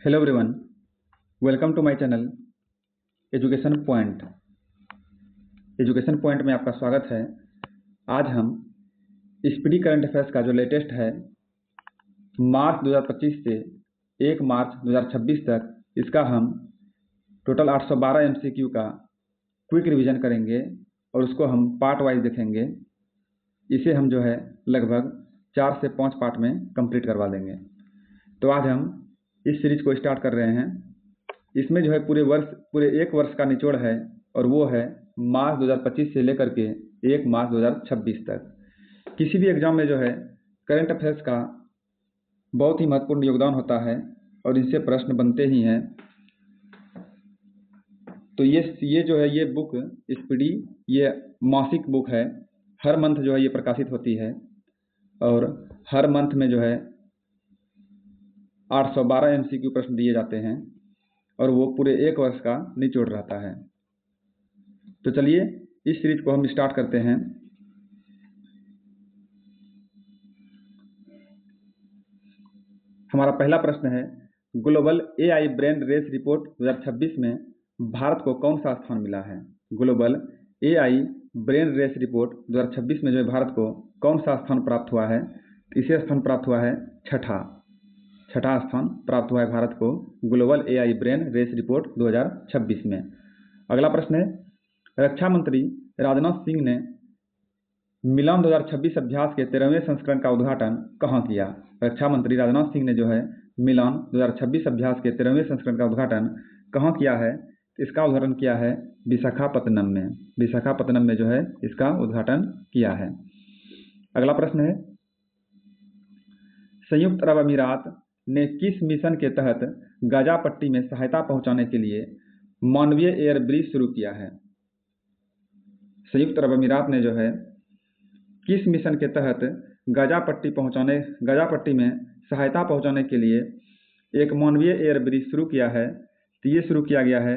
Hello everyone, welcome to my channel education point. Education point में आपका स्वागत है। आज हम स्पीडी करंट अफेयर्स का जो लेटेस्ट है मार्च 2025 से 1 मार्च 2026 तक, इसका हम टोटल 812 MCQ का क्विक रिवीजन करेंगे और उसको हम पार्ट वाइज देखेंगे। इसे हम जो है लगभग 4 से 5 पार्ट में कंप्लीट करवा देंगे। तो आज हम इस सीरीज को स्टार्ट कर रहे हैं। इसमें जो है पूरे एक वर्ष का निचोड़ है और वो है मार्च 2025 से लेकर के 1 मार्च 2026 तक। किसी भी एग्जाम में जो है करंट अफेयर्स का बहुत ही महत्वपूर्ण योगदान होता है और इनसे प्रश्न बनते ही हैं। तो ये जो है ये बुक स्पीडी, ये मासिक बुक है। हर मंथ जो है ये प्रकाशित होती है और हर मंथ में जो है 812 MCQ प्रश्न दिए जाते हैं और वो पूरे एक वर्ष का निचोड़ रहता है। तो चलिए इस सीरीज को हम स्टार्ट करते हैं। हमारा पहला प्रश्न है, global AI brain race report 2026 में भारत को कौन सा स्थान मिला है? Global AI brain race report 2026 में जो है भारत को कौन सा स्थान प्राप्त हुआ है? इसे स्थान प्राप्त हुआ है छठा स्थान प्राप्त हुआ है भारत को global AI brain race report 2026 में। अगला प्रश्न है, रक्षा मंत्री राजनाथ सिंह ने मिलान 2026 अभ्यास के 13वें संस्करण का उद्घाटन कहाँ किया? रक्षा मंत्री राजनाथ सिंह ने जो है मिलान 2026 अभ्यास के 13वें संस्करण का उद्घाटन कहाँ किया है? इसका उद्घाटन किया है विशाखापत्तनम में। विशाखापत्तनम में जो है इसका उद्घाटन किया है। अगला प्रश्न है, संयुक्त अरब अमीरात ने किस मिशन के तहत गाजा पट्टी में सहायता पहुंचाने के लिए मानवीय एयर ब्रिज शुरू किया है? संयुक्त अरब अमीरात ने जो है किस मिशन के तहत गाजा पट्टी में सहायता पहुंचाने के लिए एक मानवीय एयर ब्रिज शुरू किया है? तो ये शुरू किया गया है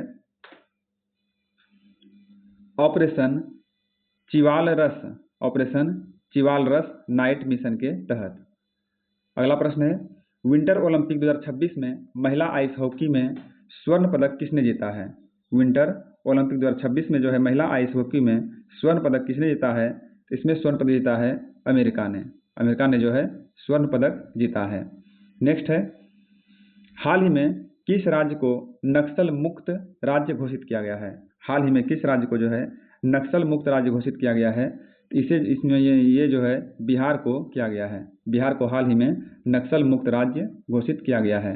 ऑपरेशन चिवालरस नाइट मिशन के तहत। अगला प्रश्न है, विंटर ओलंपिक 2026 में महिला आइस हॉकी में स्वर्ण पदक किसने जीता है? विंटर ओलंपिक 2026 में जो है महिला आइस हॉकी में स्वर्ण पदक किसने जीता है? इसमें स्वर्ण पदक जीता है अमेरिका ने जो है स्वर्ण पदक जीता है। नेक्स्ट है, हाल ही में किस राज्य को नक्सल मुक्त राज्य घोषित किया गया है? हाल ही में किस राज्य को जो है नक्सल मुक्त राज्य घोषित किया गया है? इसमें ये जो है बिहार को किया गया है। बिहार को हाल ही में नक्सल मुक्त राज्य घोषित किया गया है।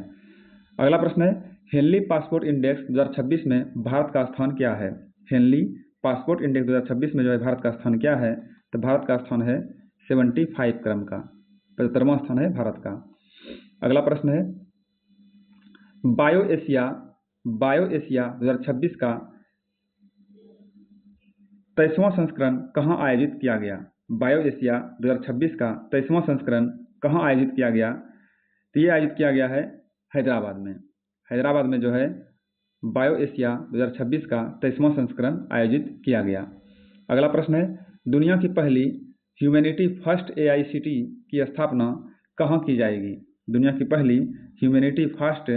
अगला प्रश्न है, हेनली पासपोर्ट इंडेक्स 2026 में भारत का स्थान क्या है? हेनली पासपोर्ट इंडेक्स 2026 में जो है भारत का स्थान क्या है? तो भारत का स्थान है 75 क्रम का, 75वां स्थान है भारत का। अगला प्रश्न है, बायो एशिया 2026 का 23वां संस्करण कहाँ आयोजित किया गया? बायो एशिया 2026 का 23वां संस्करण कहाँ आयोजित किया गया? तो ये आयोजित किया गया है हैदराबाद में जो है बायो एशिया 2026 का 23वां संस्करण आयोजित किया गया। अगला प्रश्न है, दुनिया की पहली ह्यूमैनिटी फर्स्ट AICT की स्थापना कहाँ की जाएगी? दुनिया की पहली ह्यूमैनिटी फर्स्ट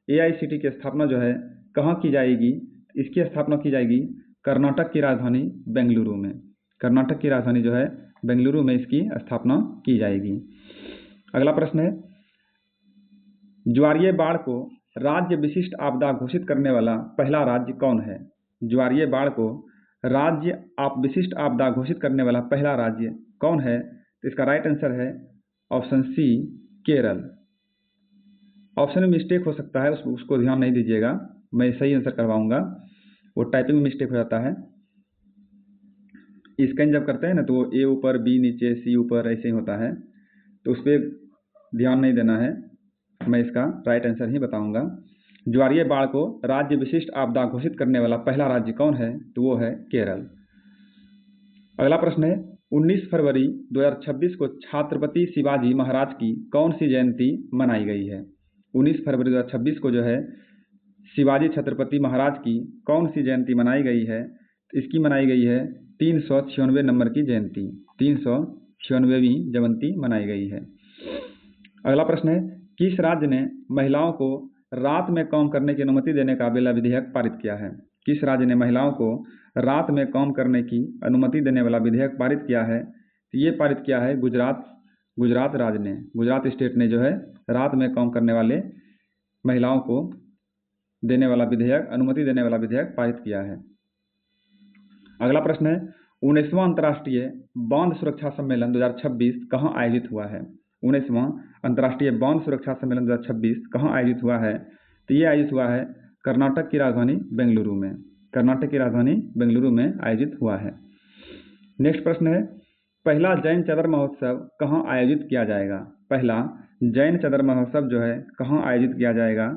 AICT की स्थापना जो है कहाँ की जाएगी? इसकी स्थापना की जाएगी कर्नाटक की राजधानी बेंगलुरु में। कर्नाटक की राजधानी जो है बेंगलुरु में इसकी स्थापना की जाएगी। अगला प्रश्न है, ज्वारीय बाढ़ को राज्य विशिष्ट आपदा घोषित करने वाला पहला राज्य कौन है? ज्वारीय बाढ़ को राज्य विशिष्ट आपदा घोषित करने वाला पहला राज्य कौन है? तो इसका राइट आंसर है ऑप्शन सी, केरल। ऑप्शन में मिस्टेक हो सकता है, उसको ध्यान नहीं दीजिएगा, मैं सही आंसर करवाऊंगा। वो टाइपिंग में मिस्टेक हो जाता है। स्कैन जब करते हैं ना तो ए ऊपर, बी नीचे, सी ऊपर, ऐसे ही होता है, तो उस पर ध्यान नहीं देना है। मैं इसका राइट आंसर ही बताऊंगा। ज्वारीय बाढ़ को राज्य विशिष्ट आपदा घोषित करने वाला पहला राज्य कौन है? तो वो है केरल। अगला प्रश्न है, 19 फरवरी 2026 को छत्रपति शिवाजी महाराज की कौन सी जयंती मनाई गई है? 19 फरवरी 2026 को जो है शिवाजी छत्रपति महाराज की कौन सी जयंती मनाई गई है? इसकी मनाई गई है 396 नंबर की जयंती, 396वीं जयंती मनाई गई है। अगला प्रश्न है, किस राज्य ने महिलाओं को रात में काम करने की अनुमति देने का बिल विधेयक पारित किया है? किस राज्य ने महिलाओं को रात में काम करने की अनुमति देने वाला विधेयक पारित किया है? तो ये पारित किया है गुजरात राज्य ने, गुजरात स्टेट ने जो है रात में काम करने वाले महिलाओं को देने वाला विधेयक, अनुमति देने वाला विधेयक पारित किया है। अगला प्रश्न है 19वां अंतर्राष्ट्रीय बांध सुरक्षा सम्मेलन 2026 कहाँ आयोजित हुआ है? 19वां अंतर्राष्ट्रीय बांध सुरक्षा सम्मेलन 2026 कहाँ आयोजित हुआ है? तो ये आयोजित हुआ है कर्नाटक की राजधानी बेंगलुरु में। कर्नाटक की राजधानी बेंगलुरु में आयोजित हुआ है। नेक्स्ट प्रश्न है पहला जैन चदर महोत्सव कहाँ आयोजित किया जाएगा? पहला जैन चदर महोत्सव जो है कहाँ आयोजित किया जाएगा?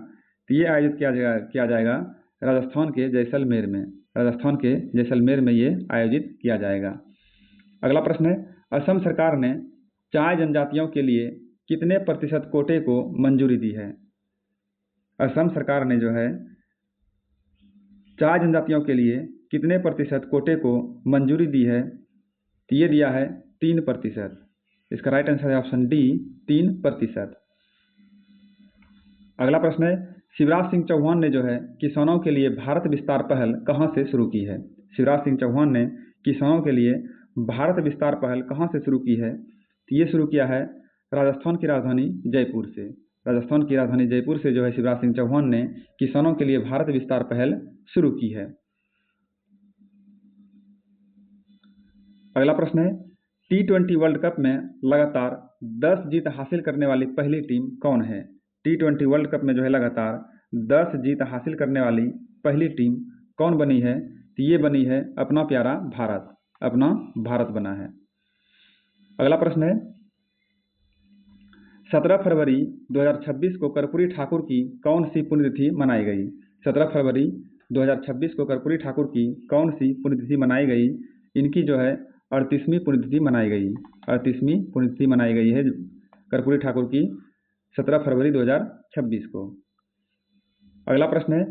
तो ये आयोजित किया जाएगा राजस्थान के जैसलमेर में। राजस्थान के जैसलमेर में ये आयोजित किया जाएगा। अगला प्रश्न है असम सरकार ने चाय जनजातियों के लिए कितने प्रतिशत कोटे को मंजूरी दी है? असम सरकार ने जो है चाय जनजातियों के लिए कितने प्रतिशत कोटे को मंजूरी दी है? तो ये दिया है 3%। इसका राइट आंसर है ऑप्शन डी 3%। अगला प्रश्न है शिवराज सिंह चौहान ने जो है किसानों के लिए भारत विस्तार पहल कहाँ से शुरू की है? शिवराज सिंह चौहान ने किसानों के लिए भारत विस्तार पहल कहाँ से शुरू की है? तो ये शुरू किया है राजस्थान की राजधानी जयपुर से। राजस्थान की राजधानी जयपुर से जो है शिवराज सिंह चौहान ने किसानों के लिए भारत विस्तार पहल शुरू की है। अगला प्रश्न है T20 वर्ल्ड कप में लगातार 10 जीत हासिल करने वाली पहली टीम कौन है? T20 वर्ल्ड कप में जो है लगातार 10 जीत हासिल करने वाली पहली टीम कौन बनी है? तो ये बनी है अपना प्यारा भारत। अपना भारत बना है। अगला प्रश्न है 17 फरवरी 2026 को कर्पूरी ठाकुर की कौन सी पुण्यतिथि मनाई गई? 17 फरवरी 2026 को कर्पूरी ठाकुर की कौन सी पुण्यतिथि मनाई गई? इनकी जो है 38वीं पुण्यतिथि मनाई गई। 38वीं पुण्यतिथि मनाई गई है कर्पूरी ठाकुर की 17 फरवरी 2026 को। अगला प्रश्न है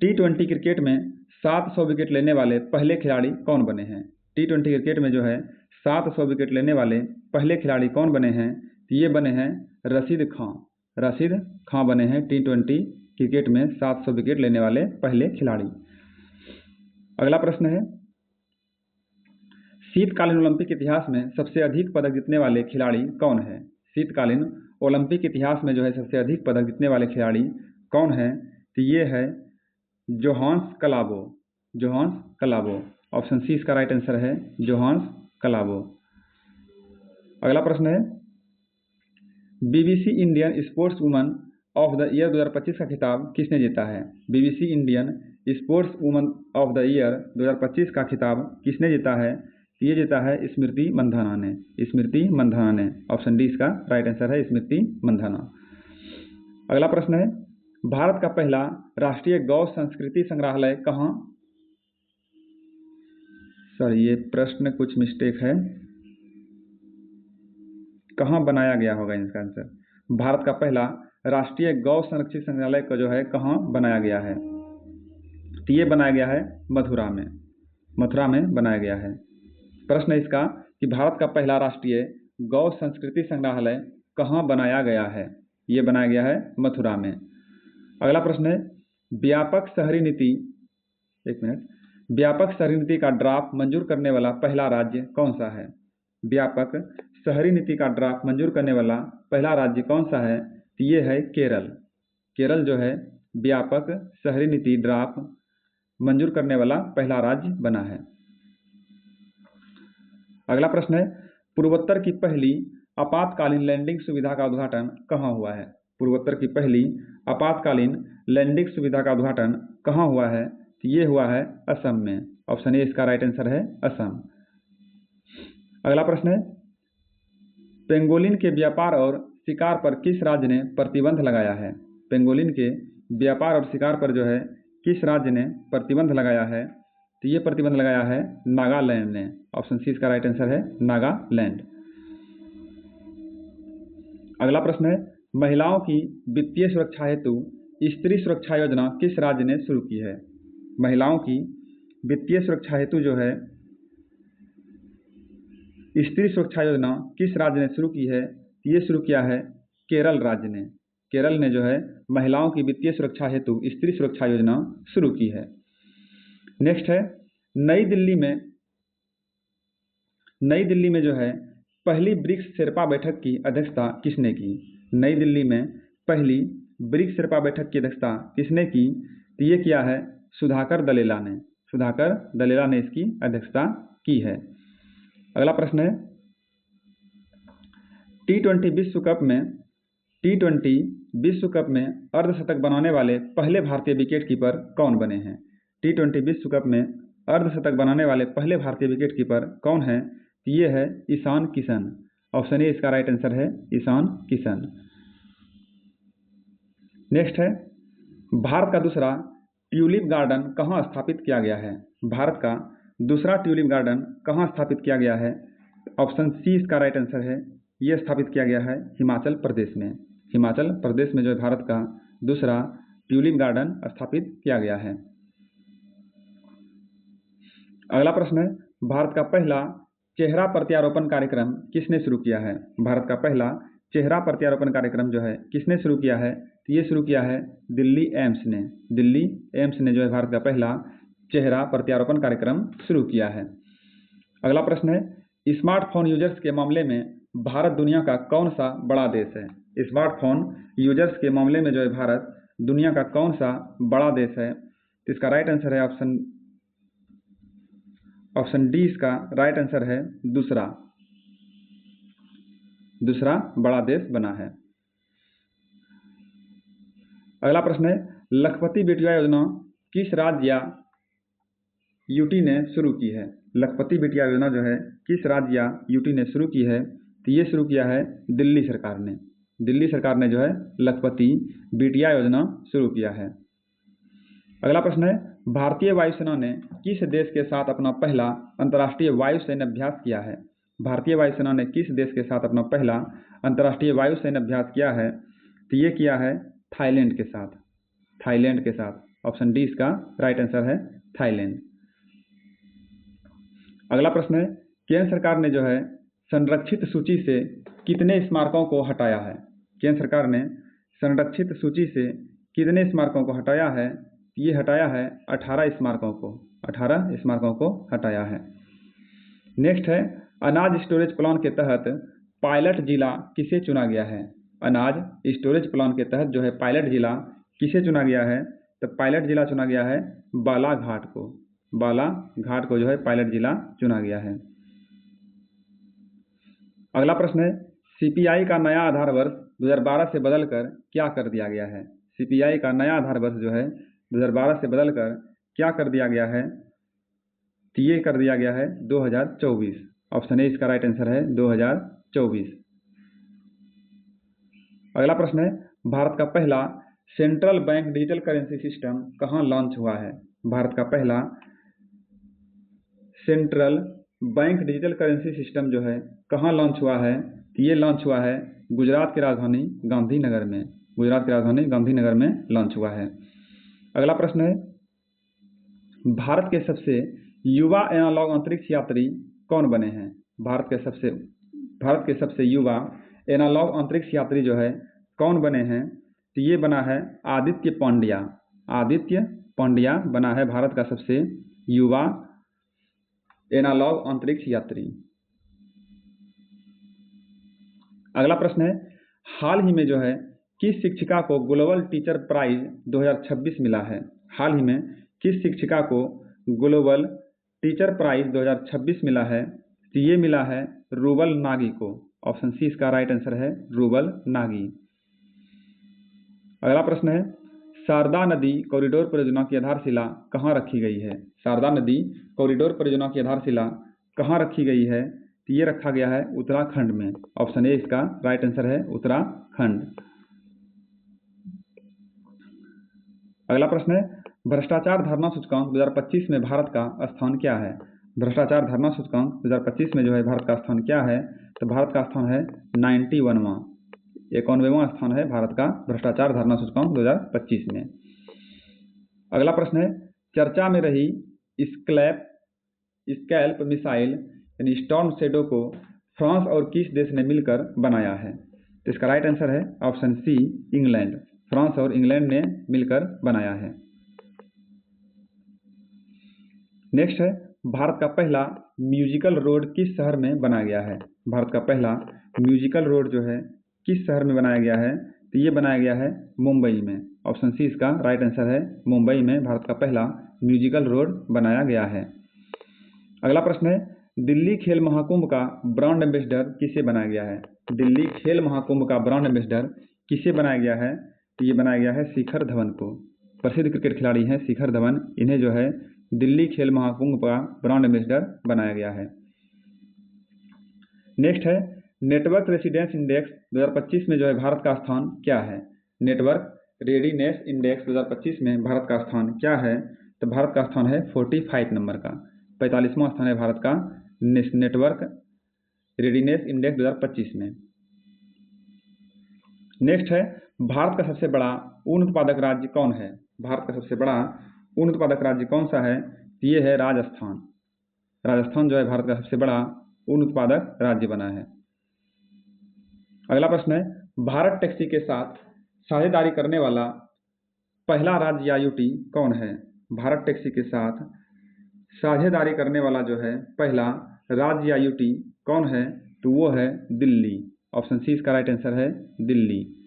T20 क्रिकेट में 700 विकेट लेने वाले पहले खिलाड़ी कौन बने हैं? T20 क्रिकेट में जो है 700 विकेट लेने वाले पहले खिलाड़ी कौन बने हैं? तो ये बने हैं रशीद खां। रशीद खां बने हैं T20 क्रिकेट में 700 विकेट लेने वाले पहले खिलाड़ी। अगला प्रश्न है शीतकालीन ओलंपिक इतिहास में सबसे अधिक पदक जीतने वाले खिलाड़ी कौन है? शीतकालीन ओलंपिक इतिहास में जो है सबसे अधिक पदक जीतने वाले खिलाड़ी कौन है? तो ये है जोहान्स कलाबो। जोहान्स कलाबो। ऑप्शन सी इसका राइट आंसर है जोहान्स कलाबो। अगला प्रश्न है BBC Indian sports woman of the year 2025 का खिताब किसने जीता है? BBC Indian sports woman of the year 2025 का खिताब किसने जीता है? ये जीता है स्मृति मंधाना ने। स्मृति मंधाना ने। ऑप्शन डी इसका राइट आंसर है स्मृति मंधाना। अगला प्रश्न है भारत का पहला राष्ट्रीय गौ संस्कृति संग्रहालय कहाँ? सर ये प्रश्न कुछ मिस्टेक है, कहाँ बनाया गया होगा इसका आंसर? भारत का पहला राष्ट्रीय गौ संरक्षित संग्रहालय का जो है कहाँ बनाया गया है? तो ये बनाया गया है मथुरा में। मथुरा में बनाया गया है। प्रश्न है इसका कि भारत का पहला राष्ट्रीय गौ संस्कृति संग्रहालय कहाँ बनाया गया है? ये बनाया गया है मथुरा में। अगला प्रश्न है व्यापक शहरी नीति व्यापक शहरी नीति का ड्राफ्ट मंजूर करने वाला पहला राज्य कौन सा है? व्यापक शहरी नीति का ड्राफ्ट मंजूर करने वाला पहला राज्य कौन सा है? तो ये है केरल। केरल जो है व्यापक शहरी नीति ड्राफ्ट मंजूर करने वाला पहला राज्य बना है। अगला प्रश्न है पूर्वोत्तर की पहली आपातकालीन लैंडिंग सुविधा का उद्घाटन कहाँ हुआ है? पूर्वोत्तर की पहली आपातकालीन लैंडिंग सुविधा का उद्घाटन कहाँ हुआ है? तो ये हुआ है असम में। ऑप्शन ए इसका राइट आंसर है असम। अगला प्रश्न है पेंगोलिन के व्यापार और शिकार पर किस राज्य ने प्रतिबंध लगाया है? पेंगोलिन के व्यापार और शिकार पर जो है किस राज्य ने प्रतिबंध लगाया है? तो ये प्रतिबंध लगाया है नागालैंड ने। ऑप्शन सी इसका राइट आंसर है नागालैंड। अगला प्रश्न है महिलाओं की वित्तीय सुरक्षा हेतु स्त्री सुरक्षा योजना किस राज्य ने शुरू की है? महिलाओं की वित्तीय सुरक्षा हेतु जो है स्त्री सुरक्षा योजना किस राज्य ने शुरू की है? ये शुरू किया है केरल राज्य ने। केरल ने जो है महिलाओं की वित्तीय सुरक्षा हेतु स्त्री सुरक्षा योजना शुरू की है। नेक्स्ट है, नई दिल्ली में जो है पहली ब्रिक्स शेर्पा बैठक की अध्यक्षता किसने की? नई दिल्ली में पहली ब्रिक्स शेर्पा बैठक की अध्यक्षता किसने की? तो ये किया है सुधाकर दलेला ने इसकी अध्यक्षता की है। अगला प्रश्न है, टी20 विश्व कप में अर्धशतक बनाने वाले पहले भारतीय विकेट कीपर कौन बने हैं? टी20 विश्व कप में अर्धशतक बनाने वाले पहले भारतीय विकेट कीपर कौन है? ये है ईशान किशन। ऑप्शन ए इसका राइट आंसर है ईशान किशन। नेक्स्ट है, भारत का दूसरा ट्यूलिप गार्डन कहाँ स्थापित किया गया है? भारत का दूसरा ट्यूलिप गार्डन कहाँ स्थापित किया गया है? ऑप्शन सी इसका राइट आंसर है, ये स्थापित किया गया है हिमाचल प्रदेश में। हिमाचल प्रदेश में जो है भारत का दूसरा ट्यूलिप गार्डन स्थापित किया गया है। अगला प्रश्न है, भारत का पहला चेहरा प्रत्यारोपण कार्यक्रम किसने शुरू किया है? भारत का पहला चेहरा प्रत्यारोपण कार्यक्रम जो है किसने शुरू किया है? तो ये शुरू किया है दिल्ली एम्स ने जो है भारत का पहला चेहरा प्रत्यारोपण कार्यक्रम शुरू किया है। अगला प्रश्न है, स्मार्टफोन यूजर्स के मामले में भारत दुनिया का कौन सा बड़ा देश है? स्मार्टफोन यूजर्स के मामले में जो है भारत दुनिया का कौन सा बड़ा देश है? तो इसका राइट आंसर है ऑप्शन डी इसका राइट आंसर है दूसरा बड़ा देश बना है। अगला प्रश्न है, लखपति बेटिया योजना किस राज्य या यूटी ने शुरू की है? लखपति बेटिया योजना जो है किस राज्य या यूटी ने शुरू की है? तो ये शुरू किया है दिल्ली सरकार ने जो है लखपति बेटिया योजना शुरू किया है। अगला प्रश्न है, भारतीय वायुसेना ने किस देश के साथ अपना पहला अंतर्राष्ट्रीय वायुसेना अभ्यास किया है? भारतीय वायुसेना ने किस देश के साथ अपना पहला अंतर्राष्ट्रीय वायुसेना अभ्यास किया है? तो ये किया है थाईलैंड के साथ। ऑप्शन डी इसका राइट आंसर है थाईलैंड। अगला प्रश्न है, केंद्र सरकार ने जो है संरक्षित सूची से कितने स्मारकों को हटाया है? केंद्र सरकार ने संरक्षित सूची से कितने स्मारकों को हटाया है? ये हटाया है 18 स्मारकों को हटाया है। नेक्स्ट है, अनाज स्टोरेज प्लान के तहत पायलट जिला किसे चुना गया है? अनाज स्टोरेज प्लान के तहत जो है पायलट जिला किसे चुना गया है? तो पायलट जिला चुना गया है बालाघाट को जो है पायलट जिला चुना गया है। अगला प्रश्न है, सीपीआई का नया आधार वर्ष 2012 से बदलकर क्या कर दिया गया है? सीपीआई का नया आधार वर्ष जो है 2012 से बदलकर क्या कर दिया गया है? तो ये कर दिया गया है 2024। ऑप्शन ए इसका राइट आंसर है 2024। अगला प्रश्न है, भारत का पहला central bank digital currency system कहाँ लॉन्च हुआ है? भारत का पहला central bank digital currency system जो है कहाँ लॉन्च हुआ है? ये लॉन्च हुआ है गुजरात की राजधानी गांधीनगर में लॉन्च हुआ है। अगला प्रश्न है, भारत के सबसे युवा एनालॉग अंतरिक्ष यात्री कौन बने हैं? भारत के सबसे युवा एनालॉग अंतरिक्ष यात्री जो है कौन बने हैं? तो ये बना है आदित्य पांड्या बना है भारत का सबसे युवा एनालॉग अंतरिक्ष यात्री। अगला प्रश्न है, हाल ही में जो है किस शिक्षिका को ग्लोबल टीचर प्राइज 2026 मिला है? हाल ही में किस शिक्षिका को ग्लोबल टीचर प्राइज 2026 मिला है? तो ये मिला है रूबल नागी को। ऑप्शन सी इसका राइट आंसर है रूबल नागी। अगला प्रश्न है, शारदा नदी कॉरिडोर परियोजना की आधारशिला कहाँ रखी गई है? शारदा नदी कॉरिडोर परियोजना की आधारशिला कहाँ रखी गई है? तो ये रखा गया है उत्तराखंड में। ऑप्शन ए इसका राइट आंसर है उत्तराखंड। अगला प्रश्न है, भ्रष्टाचार धारणा सूचकांक 2025 में भारत का स्थान क्या है? भ्रष्टाचार धारणा सूचकांक 2025 में जो है भारत का स्थान क्या है? तो भारत का स्थान है 91वां स्थान है भारत का भ्रष्टाचार धारणा सूचकांक 2025 में। अगला प्रश्न है, चर्चा में रही स्कैल्प मिसाइल यानी स्टॉर्म शैडो को फ्रांस और किस देश ने मिलकर बनाया है? तो इसका राइट आंसर है ऑप्शन सी इंग्लैंड। फ्रांस और इंग्लैंड ने मिलकर बनाया है। नेक्स्ट है भारत का पहला म्यूजिकल रोड किस शहर में बनाया गया है। भारत का पहला म्यूजिकल रोड जो है किस शहर में बनाया गया है, तो ये बनाया गया है मुंबई में। ऑप्शन सी इसका राइट आंसर है, मुंबई में भारत का पहला म्यूजिकल रोड बनाया गया है। अगला प्रश्न है दिल्ली खेल महाकुंभ का ब्रांड एम्बेसडर किसे बनाया गया है। दिल्ली खेल महाकुंभ का ब्रांड एम्बेसडर किसे बनाया गया है, तो ये बनाया गया है शिखर धवन को। प्रसिद्ध क्रिकेट खिलाड़ी हैं शिखर धवन, इन्हें जो है दिल्ली खेल महाकुंभ का ब्रांड एम्बेसडर बनाया गया है। नेक्स्ट है नेटवर्क रेसिडेंस इंडेक्स 2025 में जो है भारत का स्थान क्या है। नेटवर्क रेडीनेस इंडेक्स 2025 में भारत का स्थान क्या है, तो भारत का स्थान है 45 नंबर का, 45वां स्थान है भारत का नेटवर्क रेडीनेस इंडेक्स 2025 में। नेक्स्ट है भारत का सबसे बड़ा ऊन उत्पादक राज्य कौन है। भारत का सबसे बड़ा ऊन उत्पादक राज्य कौन सा है, तो ये है राजस्थान। राजस्थान जो है भारत का सबसे बड़ा ऊन उत्पादक राज्य बना है। अगला प्रश्न है भारत टैक्सी के साथ साझेदारी करने वाला पहला राज्य या यूटी कौन है। भारत टैक्सी के साथ साझेदारी करने वाला जो है पहला राज्य या यूटी कौन है, तो वो है दिल्ली। ऑप्शन सी इसका राइट आंसर है दिल्ली।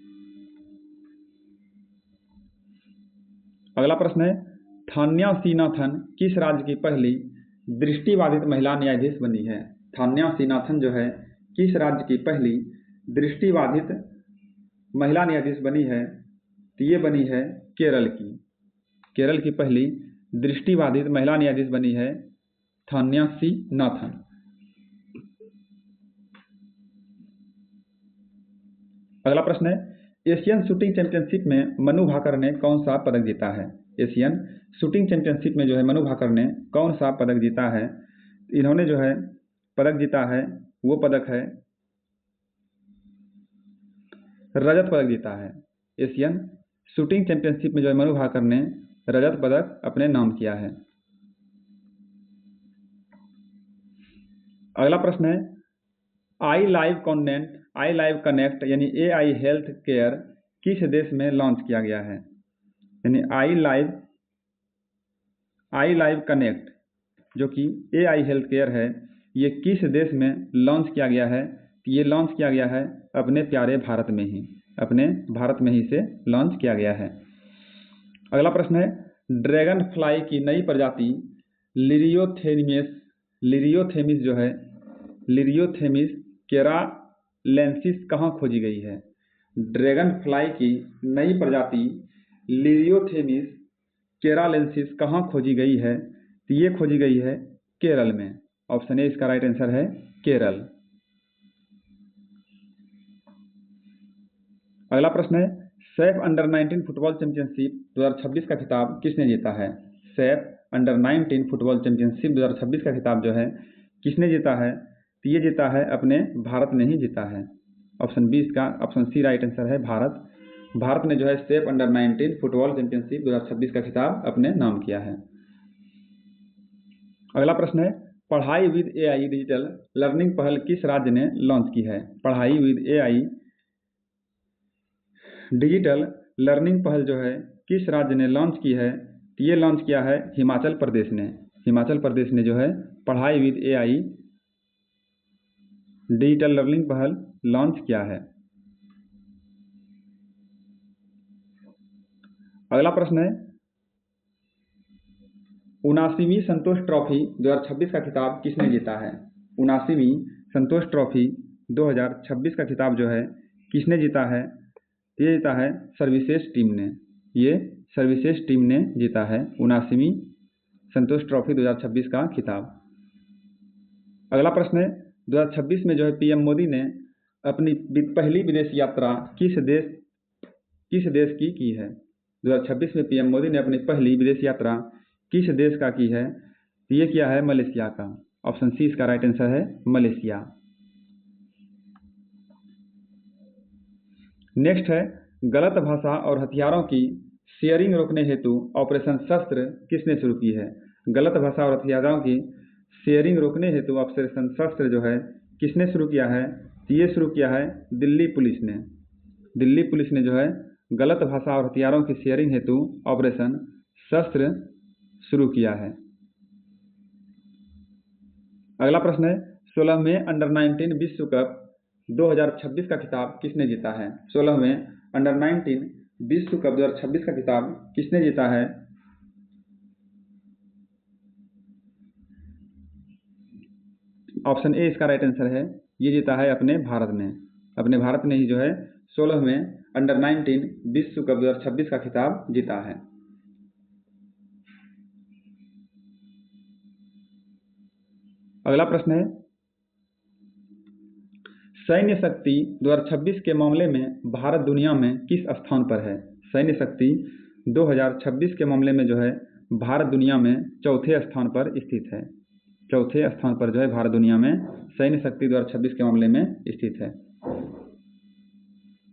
अगला प्रश्न है थान्या सीनाथन किस राज्य की पहली दृष्टिबाधित महिला न्यायाधीश बनी है। थान्या सीनाथन जो है किस राज्य की पहली दृष्टिबाधित महिला न्यायाधीश बनी है, तो ये बनी है केरल की। केरल की पहली दृष्टिबाधित महिला न्यायाधीश बनी है थान्या सीनाथन। अगला प्रश्न है एशियन शूटिंग चैंपियनशिप में मनु भाकर ने कौन सा पदक जीता है। एशियन शूटिंग चैंपियनशिप में जो है मनु भाकर ने कौन सा पदक जीता है, इन्होंने जो है पदक जीता है वो पदक है रजत पदक जीता है। एशियन शूटिंग चैंपियनशिप में जो है मनु भाकर ने रजत पदक अपने नाम किया है। अगला प्रश्न है आई लाइव कनेक्ट यानी AI हेल्थ केयर किस देश में लॉन्च किया गया है। यानी आई लाइव कनेक्ट जो कि AI हेल्थ केयर है, ये किस देश में लॉन्च किया गया है, ये लॉन्च किया गया है अपने प्यारे भारत में ही, अपने भारत में ही से लॉन्च किया गया है। अगला प्रश्न है ड्रैगन फ्लाई की नई प्रजाति लिरियोथेमिस जो है लिरियोथेमिस केरालेंसिस कहाँ खोजी गई है। ड्रैगन फ्लाई की नई प्रजाति लिरियोथेमिस केरालेंसिस कहाँ खोजी गई है, तो ये खोजी गई है केरल में। ऑप्शन ए इसका राइट आंसर है केरल। अगला प्रश्न है सैफ अंडर 19 फुटबॉल चैंपियनशिप 2026 का खिताब किसने जीता है। सैफ अंडर 19 फुटबॉल चैंपियनशिप 2026 का खिताब जो है किसने जीता है, तो ये जीता है अपने भारत ने ही जीता है। ऑप्शन बी इसका ऑप्शन सी राइट आंसर है भारत। भारत ने जो है सैफ अंडर 19 फुटबॉल चैंपियनशिप 2026 का खिताब अपने नाम किया है। अगला प्रश्न है पढ़ाई विद AI डिजिटल लर्निंग पहल किस राज्य ने लॉन्च की है। पढ़ाई विद AI डिजिटल लर्निंग पहल जो है किस राज्य ने लॉन्च की है, तो ये लॉन्च किया है हिमाचल प्रदेश ने। हिमाचल प्रदेश ने जो है पढ़ाई विद AI डिजिटल लर्निंग पहल लॉन्च किया है। अगला प्रश्न है 79वीं संतोष ट्रॉफी 2026 का खिताब किसने जीता है। 79वीं संतोष ट्रॉफी 2026 का खिताब जो है किसने जीता है, ये जीता है सर्विसेज टीम ने। ये सर्विसेज टीम ने जीता है 79वीं संतोष ट्रॉफी 2026 का खिताब। अगला प्रश्न है 2026 में जो है PM मोदी ने अपनी पहली विदेश यात्रा किस देश की है। 2026 में PM मोदी ने अपनी पहली विदेश यात्रा किस देश का की है, तो ये किया है मलेशिया का। ऑप्शन सी इसका राइट आंसर है मलेशिया। नेक्स्ट है गलत भाषा और हथियारों की शेयरिंग रोकने हेतु ऑपरेशन शस्त्र किसने शुरू की है। गलत भाषा और हथियारों की शेयरिंग रोकने हेतु ऑपरेशन शस्त्र जो है किसने शुरू किया है, तो ये शुरू किया है दिल्ली पुलिस ने। दिल्ली पुलिस ने जो है गलत भाषा और हथियारों की शेयरिंग हेतु ऑपरेशन शस्त्र शुरू किया है। अगला प्रश्न है 16वें अंडर 19 विश्व कप 2026 का खिताब किसने जीता है? 16वें अंडर 19 विश्व कप 2026 का खिताब किसने जीता है? ऑप्शन ए इसका राइट आंसर है, ये जीता है अपने भारत ने। अपने भारत ने ही जो है 16वें अंडर 19 विश्व कप 2026 का खिताब जीता है। अगला प्रश्न है सैन्य शक्ति 2026 के मामले में भारत दुनिया में किस स्थान पर है? सैन्य शक्ति 2026 के मामले में जो है भारत दुनिया में चौथे स्थान पर स्थित है। चौथे स्थान पर जो है भारत दुनिया में सैन्य शक्ति 2026 के मामले में स्थित है।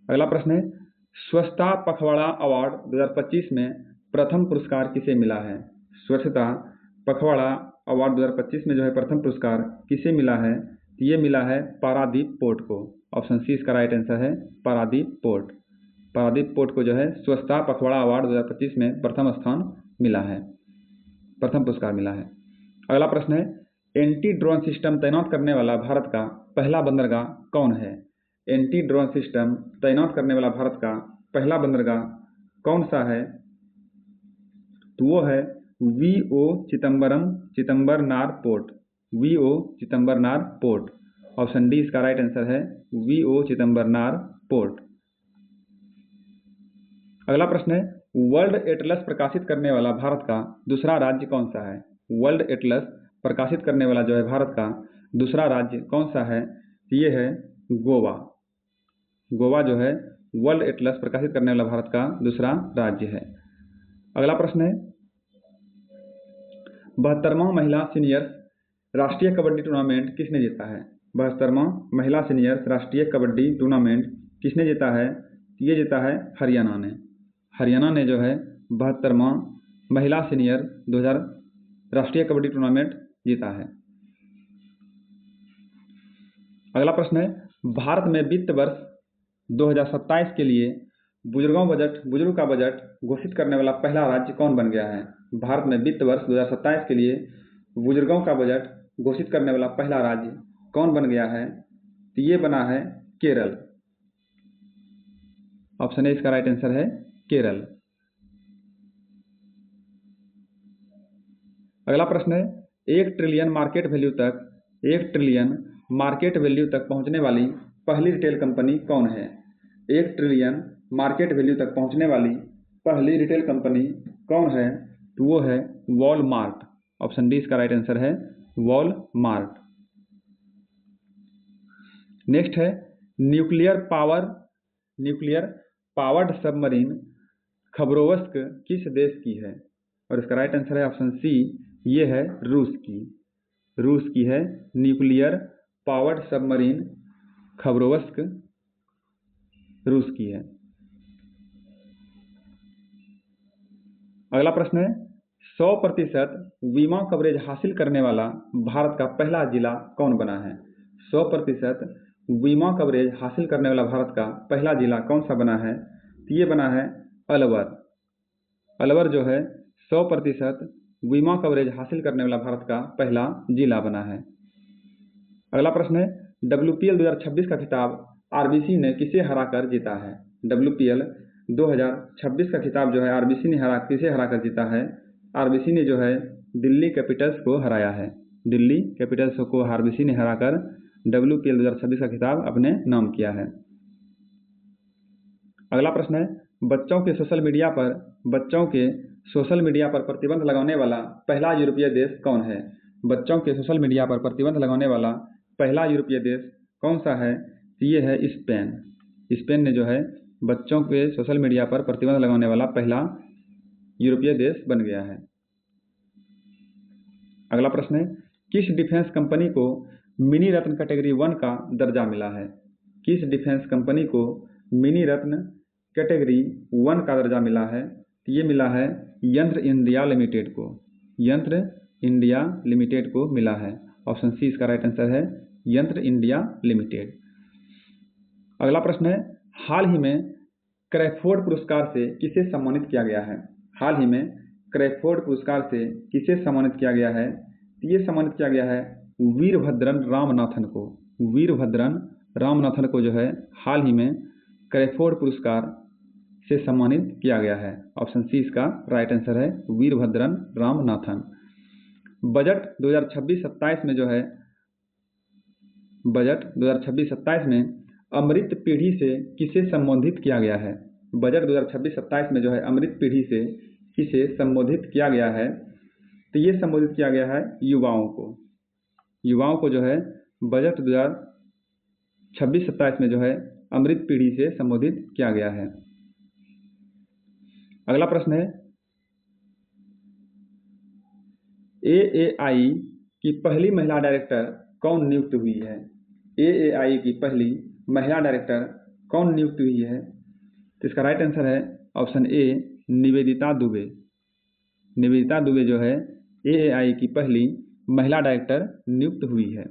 अगला प्रश्न है स्वच्छता पखवाड़ा अवार्ड 2025 में प्रथम पुरस्कार किसे मिला है? स्वच्छता पखवाड़ा अवार्ड 2025 में जो है प्रथम पुरस्कार किसे मिला है? ये मिला है पारादीप पोर्ट को। ऑप्शन सी इसका राइट आंसर है, पारादीप पोर्ट। पारादीप पोर्ट को जो है स्वच्छता पखवाड़ा अवार्ड 2025 में प्रथम स्थान मिला है, प्रथम पुरस्कार मिला है। अगला प्रश्न है एंटी ड्रोन सिस्टम तैनात करने वाला भारत का पहला बंदरगाह कौन है? एंटी ड्रोन सिस्टम तैनात करने वाला भारत का पहला बंदरगाह कौन सा है? तो वो है V O Chidambaranar port. V O Chidambaranar port. Option D इसका राइट आंसर है, वीओ चिदम्बरनार पोर्ट। अगला प्रश्न है वर्ल्ड एटलस प्रकाशित करने वाला भारत का दूसरा राज्य कौन सा है? वर्ल्ड एटलस प्रकाशित करने वाला जो है भारत का दूसरा राज्य कौन सा है? ये है गोवा। गोवा जो है वर्ल्ड एटलस प्रकाशित करने वाला भारत का दूसरा राज्य है। अगला प्रश्न है 72वां महिला सीनियर्स राष्ट्रीय कबड्डी टूर्नामेंट किसने जीता है? 72वां महिला सीनियर्स राष्ट्रीय कबड्डी टूर्नामेंट किसने जीता है? ये जीता है हरियाणा ने। हरियाणा ने जो है 72वां महिला सीनियर 2000 राष्ट्रीय कबड्डी टूर्नामेंट जीता है। अगला प्रश्न है भारत में वित्त वर्ष 2027 के लिए बुजुर्गों का बजट घोषित करने वाला पहला राज्य कौन बन गया है? भारत में वित्त वर्ष 2027 के लिए बुजुर्गों का बजट घोषित करने वाला पहला राज्य कौन बन गया है? तो ये बना है केरल। ऑप्शन ए इसका राइट आंसर है, केरल। अगला प्रश्न है 1 ट्रिलियन मार्केट वैल्यू तक पहुंचने वाली पहली रिटेल कंपनी कौन है? 1 ट्रिलियन मार्केट वैल्यू तक पहुंचने वाली पहली रिटेल कंपनी कौन है? तो वो है वॉलमार्ट। ऑप्शन डी इसका राइट आंसर है, वॉलमार्ट। नेक्स्ट है न्यूक्लियर पावर्ड सबमरीन खबरोवस्क किस देश की है? और इसका राइट आंसर है ऑप्शन सी, ये है रूस की है न्यूक्लियर पावर्ड सबमरीन खबरोवस्क रूस की है। अगला प्रश्न है 100% बीमा कवरेज हासिल करने वाला भारत का पहला जिला कौन बना है? 100% बीमा कवरेज हासिल करने वाला भारत का पहला जिला कौन सा बना है? तो ये बना है अलवर। अलवर जो है 100% बीमा कवरेज हासिल करने वाला भारत का पहला जिला बना है। अगला प्रश्न है WPL 2026 का खिताब आरबीसी ने किसे हराकर जीता है? WPL 2026 का खिताब जो है आरबीसी ने किसे हराकर जीता है? आरबीसी ने जो है दिल्ली कैपिटल्स को हराया है। दिल्ली कैपिटल्स को आरबीसी ने हराकर WPL 2026 का खिताब अपने नाम किया है। अगला प्रश्न है बच्चों के सोशल मीडिया पर प्रतिबंध लगाने वाला पहला यूरोपीय देश कौन है? बच्चों के सोशल मीडिया पर प्रतिबंध लगाने वाला पहला यूरोपीय देश कौन सा है? तो ये है स्पेन। स्पेन ने जो है बच्चों के सोशल मीडिया पर प्रतिबंध लगाने वाला पहला यूरोपीय देश बन गया है। अगला प्रश्न है किस डिफेंस कंपनी को मिनी रत्न कैटेगरी 1 का दर्जा मिला है? किस डिफेंस कंपनी को मिनी रत्न कैटेगरी 1 का दर्जा मिला है? तो ये मिला है यंत्र इंडिया लिमिटेड को। यंत्र इंडिया लिमिटेड को मिला है। ऑप्शन सी इसका राइट आंसर है, यंत्र इंडिया लिमिटेड। अगला प्रश्न है, हाल ही में क्रैफोर्ड पुरस्कार से किसे सम्मानित किया गया है? हाल ही में क्रैफोर्ड पुरस्कार से किसे सम्मानित किया गया है? ये सम्मानित किया गया है वीरभद्रन रामनाथन को। वीरभद्रन रामनाथन को जो है हाल ही में क्रैफोर्ड पुरस्कार से सम्मानित किया गया है। ऑप्शन सी इसका राइट आंसर है, वीरभद्रन रामनाथन। बजट 2026-27 में जो है बजट 2026-27 में अमृत पीढ़ी से किसे संबोधित किया गया है? बजट 2026-27 में जो है अमृत पीढ़ी से किसे संबोधित किया गया है? तो ये संबोधित किया गया है युवाओं को। युवाओं को जो है बजट 2026-27 में जो है अमृत पीढ़ी से संबोधित किया गया है। अगला प्रश्न है, AAI की पहली महिला डायरेक्टर कौन नियुक्त हुई है? AAI की पहली महिला डायरेक्टर कौन नियुक्त हुई है? तो इसका राइट आंसर है ऑप्शन ए, निवेदिता दुबे। निवेदिता दुबे जो है AAI की पहली महिला डायरेक्टर नियुक्त हुई है।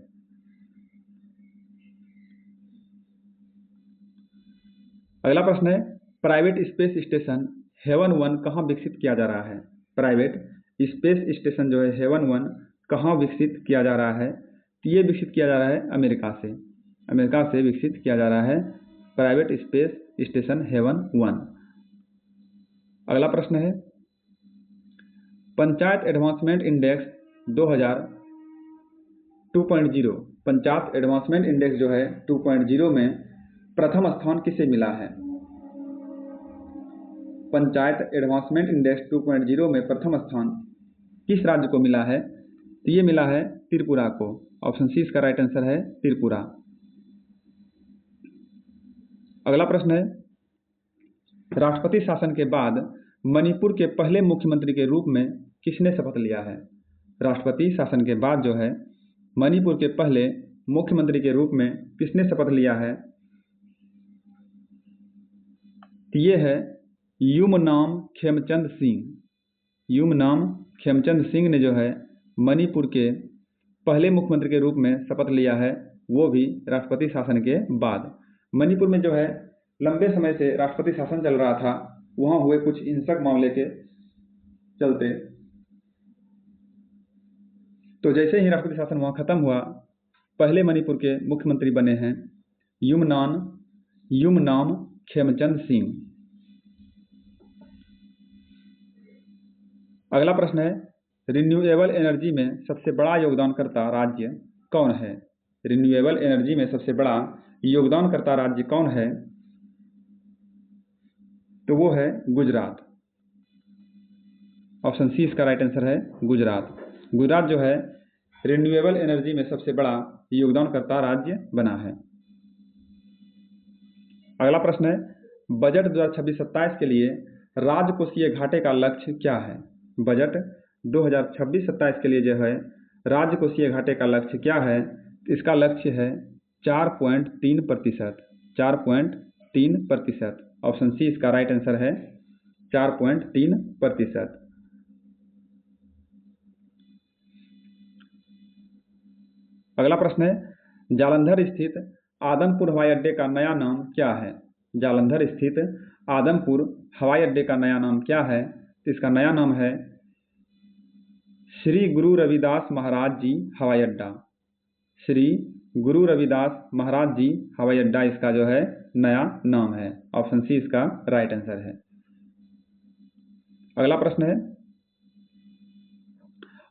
अगला प्रश्न है, प्राइवेट स्पेस स्टेशन हेवन 1 कहाँ विकसित किया जा रहा है? प्राइवेट स्पेस स्टेशन जो है हेवन 1 कहाँ विकसित किया जा रहा है? तो ये विकसित किया जा रहा है अमेरिका से। अमेरिका से विकसित किया जा रहा है प्राइवेट स्पेस स्टेशन हेवन 1। अगला प्रश्न है, panchayat advancement index 2.0 panchayat advancement index जो है 2.0 में प्रथम स्थान किसे मिला है? पंचायत एडवांसमेंट इंडेक्स 2.0 में प्रथम स्थान किस राज्य को मिला है? तो ये मिला है त्रिपुरा को। ऑप्शन सी इसका राइट आंसर है, त्रिपुरा। अगला प्रश्न है, राष्ट्रपति शासन के बाद मणिपुर के पहले मुख्यमंत्री के रूप में किसने शपथ लिया है? राष्ट्रपति शासन के बाद जो है मणिपुर के पहले मुख्यमंत्री के रूप में किसने शपथ लिया है? तो ये है युमनाम खेमचंद सिंह। युमनाम खेमचंद सिंह ने जो है मणिपुर के पहले मुख्यमंत्री के रूप में शपथ लिया है, वो भी राष्ट्रपति शासन के बाद। मणिपुर में जो है लंबे समय से राष्ट्रपति शासन चल रहा था, वहाँ हुए कुछ हिंसक मामले के चलते, तो जैसे ही राष्ट्रपति शासन वहाँ खत्म हुआ, पहले मणिपुर के मुख्यमंत्री बने हैं युमनाम खेमचंद सिंह। अगला प्रश्न है, रिन्यूएबल एनर्जी में सबसे बड़ा योगदानकर्ता राज्य कौन है? रिन्यूएबल एनर्जी में सबसे बड़ा योगदानकर्ता राज्य कौन है? तो वो है गुजरात। ऑप्शन सी इसका राइट आंसर है, गुजरात। गुजरात जो है रिन्यूएबल एनर्जी में सबसे बड़ा योगदानकर्ता राज्य बना है। अगला प्रश्न है, बजट 2026-27 के लिए राजकोषीय घाटे का लक्ष्य क्या है? बजट 2026-27 के लिए जो है राजकोषीय घाटे का लक्ष्य क्या है? इसका लक्ष्य है 4.3%। 4.3%। ऑप्शन सी इसका राइट आंसर है, 4.3%। अगला प्रश्न है, जालंधर स्थित आदमपुर हवाई अड्डे का नया नाम क्या है? जालंधर स्थित आदमपुर हवाई अड्डे का नया नाम क्या है? तो इसका नया नाम है श्री गुरु रविदास महाराज जी हवाई अड्डा। श्री गुरु रविदास महाराज जी हवाई अड्डा इसका जो है नया नाम है। ऑप्शन सी इसका राइट आंसर है। अगला प्रश्न है,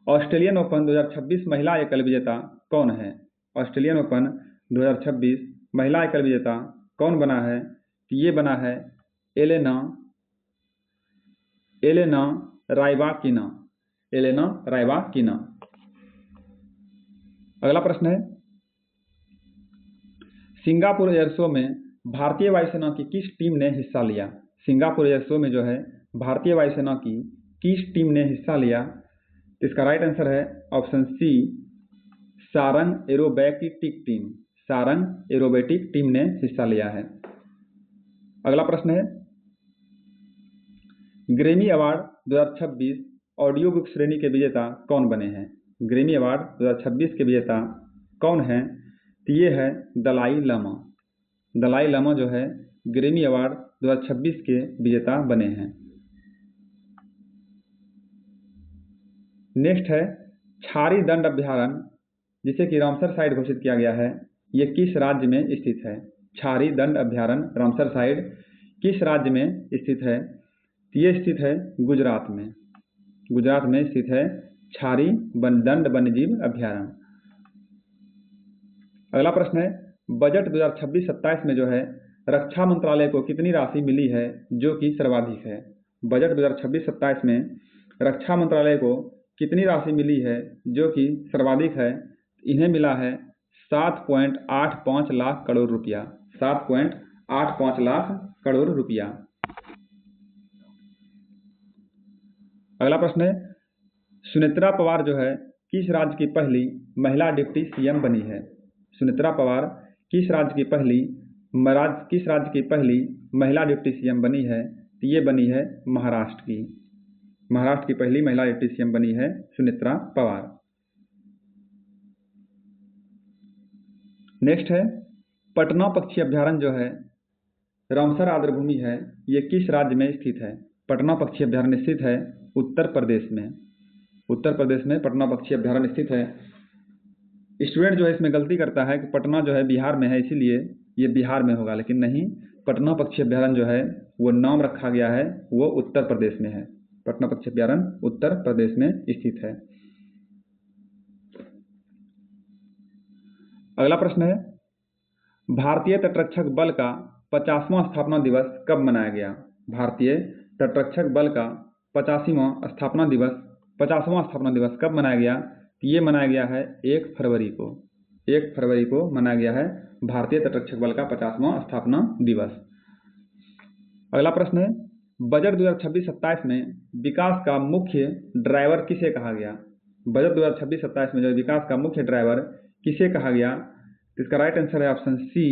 ऑस्ट्रेलियन ओपन 2026 महिला एकल विजेता कौन है? ऑस्ट्रेलियन ओपन 2026 महिला एकल विजेता कौन बना है? तो ये बना है एलेना रायबाकिना। Elena Rybakina. अगला प्रश्न है, सिंगापुर एयर शो में भारतीय वायुसेना की किस टीम ने हिस्सा लिया? सिंगापुर एयर शो में जो है भारतीय वायुसेना की किस टीम ने हिस्सा लिया? इसका राइट आंसर है option C, Sarang aerobatic team. Sarang aerobatic team ने हिस्सा लिया है। अगला प्रश्न है, ग्रैमी अवार्ड 2026 ऑडियो बुक श्रेणी के विजेता कौन बने हैं? ग्रैमी अवार्ड 2026 के विजेता कौन हैं? तो ये है दलाई लामा। दलाई लामा जो है ग्रैमी अवार्ड 2026 के विजेता बने हैं। नेक्स्ट है छारी दंड अभ्यारण्य, जिसे कि रामसर साइट घोषित किया गया है, ये किस राज्य में स्थित है? छारी दंड अभ्यारण्य रामसर साइट किस राज्य में स्थित है? ये स्थित है गुजरात में। गुजरात में स्थित है छारी दंड वन्यजीव अभ्यारण्य। अगला प्रश्न है बजट 2026-27 में जो है रक्षा मंत्रालय को कितनी राशि मिली है जो कि सर्वाधिक है? बजट 2026-27 में रक्षा मंत्रालय को कितनी राशि मिली है जो कि सर्वाधिक है? इन्हें मिला है 7.85 लाख करोड़ रुपया। 7.85 लाख करोड़ रुपया। अगला प्रश्न है सुनेत्रा पवार जो है किस राज्य की पहली महिला डिप्टी सीएम बनी है? सुनेत्रा पवार किस राज्य की पहली महिला डिप्टी सीएम बनी है? तो ये बनी है महाराष्ट्र की। महाराष्ट्र की पहली महिला डिप्टी सीएम बनी है सुनेत्रा पवार। नेक्स्ट है पटना पक्षी अभ्यारण्य जो है रामसर आर्द्रभूमि है, ये किस राज्य में स्थित है? पटना पक्षी अभ्यारण्य स्थित है उत्तर प्रदेश में। उत्तर प्रदेश में पटना पक्षी अभ्यारण्य स्थित है। स्टूडेंट जो है इसमें गलती करता है कि पटना जो है बिहार में है इसीलिए ये बिहार में होगा, लेकिन नहीं, पटना पक्षी अभ्यारण्य जो है वो नाम रखा गया है वो उत्तर प्रदेश में है। पटना पक्षी अभ्यारण्य उत्तर प्रदेश में स्थित है। अगला प्रश्न है भारतीय तटरक्षक बल का 50वां स्थापना दिवस कब मनाया गया? भारतीय तटरक्षक बल का 50वां स्थापना दिवस कब मनाया गया? ये मनाया गया है 1 फरवरी को। 1 फरवरी को मनाया गया है भारतीय तटरक्षक बल का 50वां स्थापना दिवस। अगला प्रश्न है बजट 2026-27 में विकास का मुख्य ड्राइवर किसे कहा गया? बजट 2026-27 में जो विकास का मुख्य ड्राइवर किसे कहा गया? इसका राइट आंसर है ऑप्शन सी,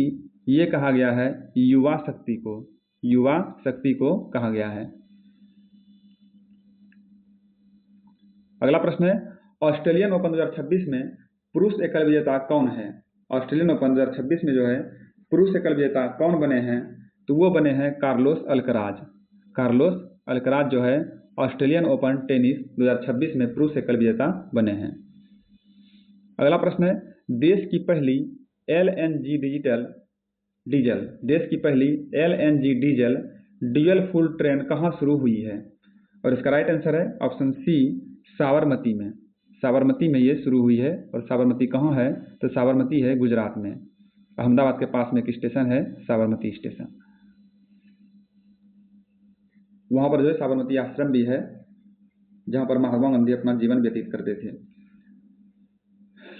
ये कहा गया है युवा शक्ति को। युवा शक्ति को कहा गया है। अगला प्रश्न है ऑस्ट्रेलियन ओपन 2026 में पुरुष एकल विजेता कौन है? ऑस्ट्रेलियन ओपन 2026 में जो है पुरुष एकल विजेता कौन बने हैं? तो वो बने हैं कार्लोस अल्कराज। कार्लोस अल्कराज जो है ऑस्ट्रेलियन ओपन टेनिस 2026 में पुरुष एकल विजेता बने हैं। अगला प्रश्न है देश की पहली LNG diesel dual fuel train कहाँ शुरू हुई है? और इसका राइट आंसर है ऑप्शन सी, साबरमती में। साबरमती में ये शुरू हुई है। और साबरमती कहाँ है? तो साबरमती है गुजरात में। अहमदाबाद के पास में एक स्टेशन है साबरमती स्टेशन, वहाँ पर जो है साबरमती आश्रम भी है जहाँ पर महात्मा गांधी अपना जीवन व्यतीत करते थे।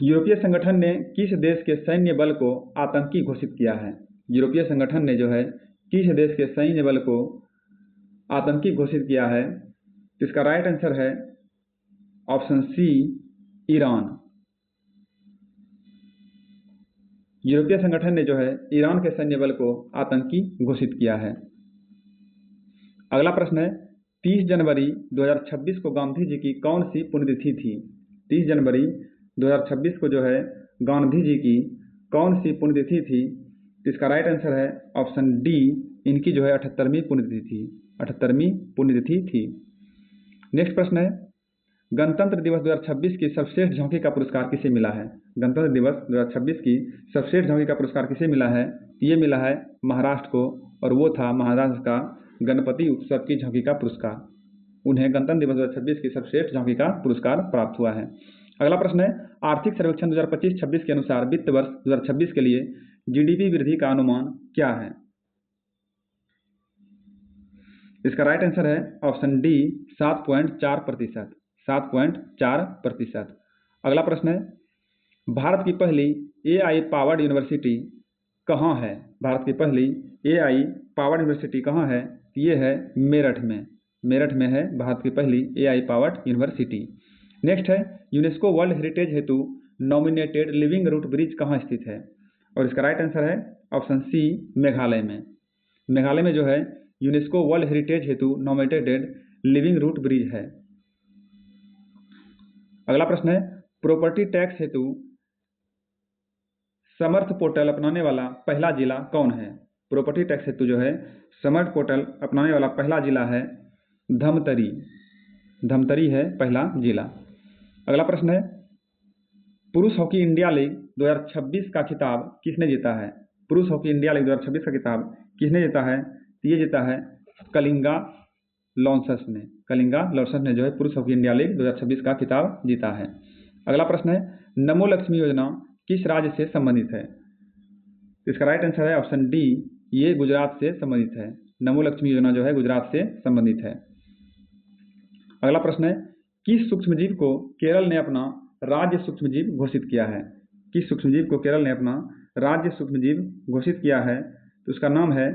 यूरोपीय संगठन ने किस देश के सैन्य बल को आतंकी घोषित किया है? यूरोपीय संगठन ने जो है किस देश के सैन्य बल को आतंकी घोषित किया है? तो इसका राइट आंसर है ऑप्शन सी, ईरान। यूरोपीय संगठन ने जो है ईरान के सैन्य बल को आतंकी घोषित किया है। अगला प्रश्न है 30 जनवरी 2026 को गांधी जी की कौन सी पुण्यतिथि थी? 30 जनवरी 2026 को जो है गांधी जी की कौन सी पुण्यतिथि थी? इसका राइट आंसर है ऑप्शन डी, इनकी जो है 78वीं पुण्यतिथि थी। नेक्स्ट प्रश्न है गणतंत्र दिवस 2026 की सर्वश्रेष्ठ झांकी का पुरस्कार किसे मिला है? गणतंत्र दिवस 2026 की सर्वश्रेष्ठ झांकी का पुरस्कार किसे मिला है? ये मिला है महाराष्ट्र को, और वो था महाराष्ट्र का गणपति उत्सव की झांकी का पुरस्कार। उन्हें गणतंत्र दिवस 2026 की सर्वश्रेष्ठ झांकी का पुरस्कार प्राप्त हुआ है। अगला प्रश्न है आर्थिक सर्वेक्षण 2025-26 के अनुसार वित्त वर्ष 2026 के लिए जीडीपी वृद्धि का अनुमान क्या है? इसका राइट आंसर है ऑप्शन डी, 7.4%। 7.4%। अगला प्रश्न है भारत की पहली AI पावर्ड यूनिवर्सिटी कहाँ है? भारत की पहली AI पावर्ड यूनिवर्सिटी कहाँ है? ये है मेरठ में। मेरठ में है भारत की पहली AI पावर्ड यूनिवर्सिटी। नेक्स्ट है यूनेस्को वर्ल्ड हेरिटेज हेतु नॉमिनेटेड लिविंग रूट ब्रिज कहाँ स्थित है? और इसका राइट आंसर है ऑप्शन सी, मेघालय में। मेघालय में जो है यूनेस्को वर्ल्ड हेरिटेज हेतु नॉमिनेटेड लिविंग रूट ब्रिज है। अगला प्रश्न है प्रॉपर्टी टैक्स हेतु समर्थ पोर्टल अपनाने वाला पहला जिला कौन है? प्रॉपर्टी टैक्स हेतु जो है समर्थ पोर्टल अपनाने वाला पहला जिला है धमतरी। धमतरी है पहला जिला। अगला प्रश्न है, पुरुष हॉकी इंडिया लीग 2026 का खिताब किसने जीता है? पुरुष हॉकी इंडिया लीग 2026 का खिताब किसने जीता है? ये जीता है कलिंगा लॉन्सर्स ने। कलिंगा लॉन्सर्स ने जो है पुरुष हॉकी इंडिया लीग 2026 का खिताब जीता है। अगला प्रश्न है, नमो लक्ष्मी योजना किस राज्य से संबंधित है? इसका राइट आंसर है ऑप्शन डी, ये गुजरात से संबंधित है। नमो लक्ष्मी योजना जो है गुजरात से संबंधित है। अगला प्रश्न है, किस सूक्ष्मजीव को केरल ने अपना राज्य सूक्ष्मजीव घोषित किया है? किस सूक्ष्मजीव को केरल ने अपना राज्य सूक्ष्मजीव घोषित किया है? तो उसका नाम है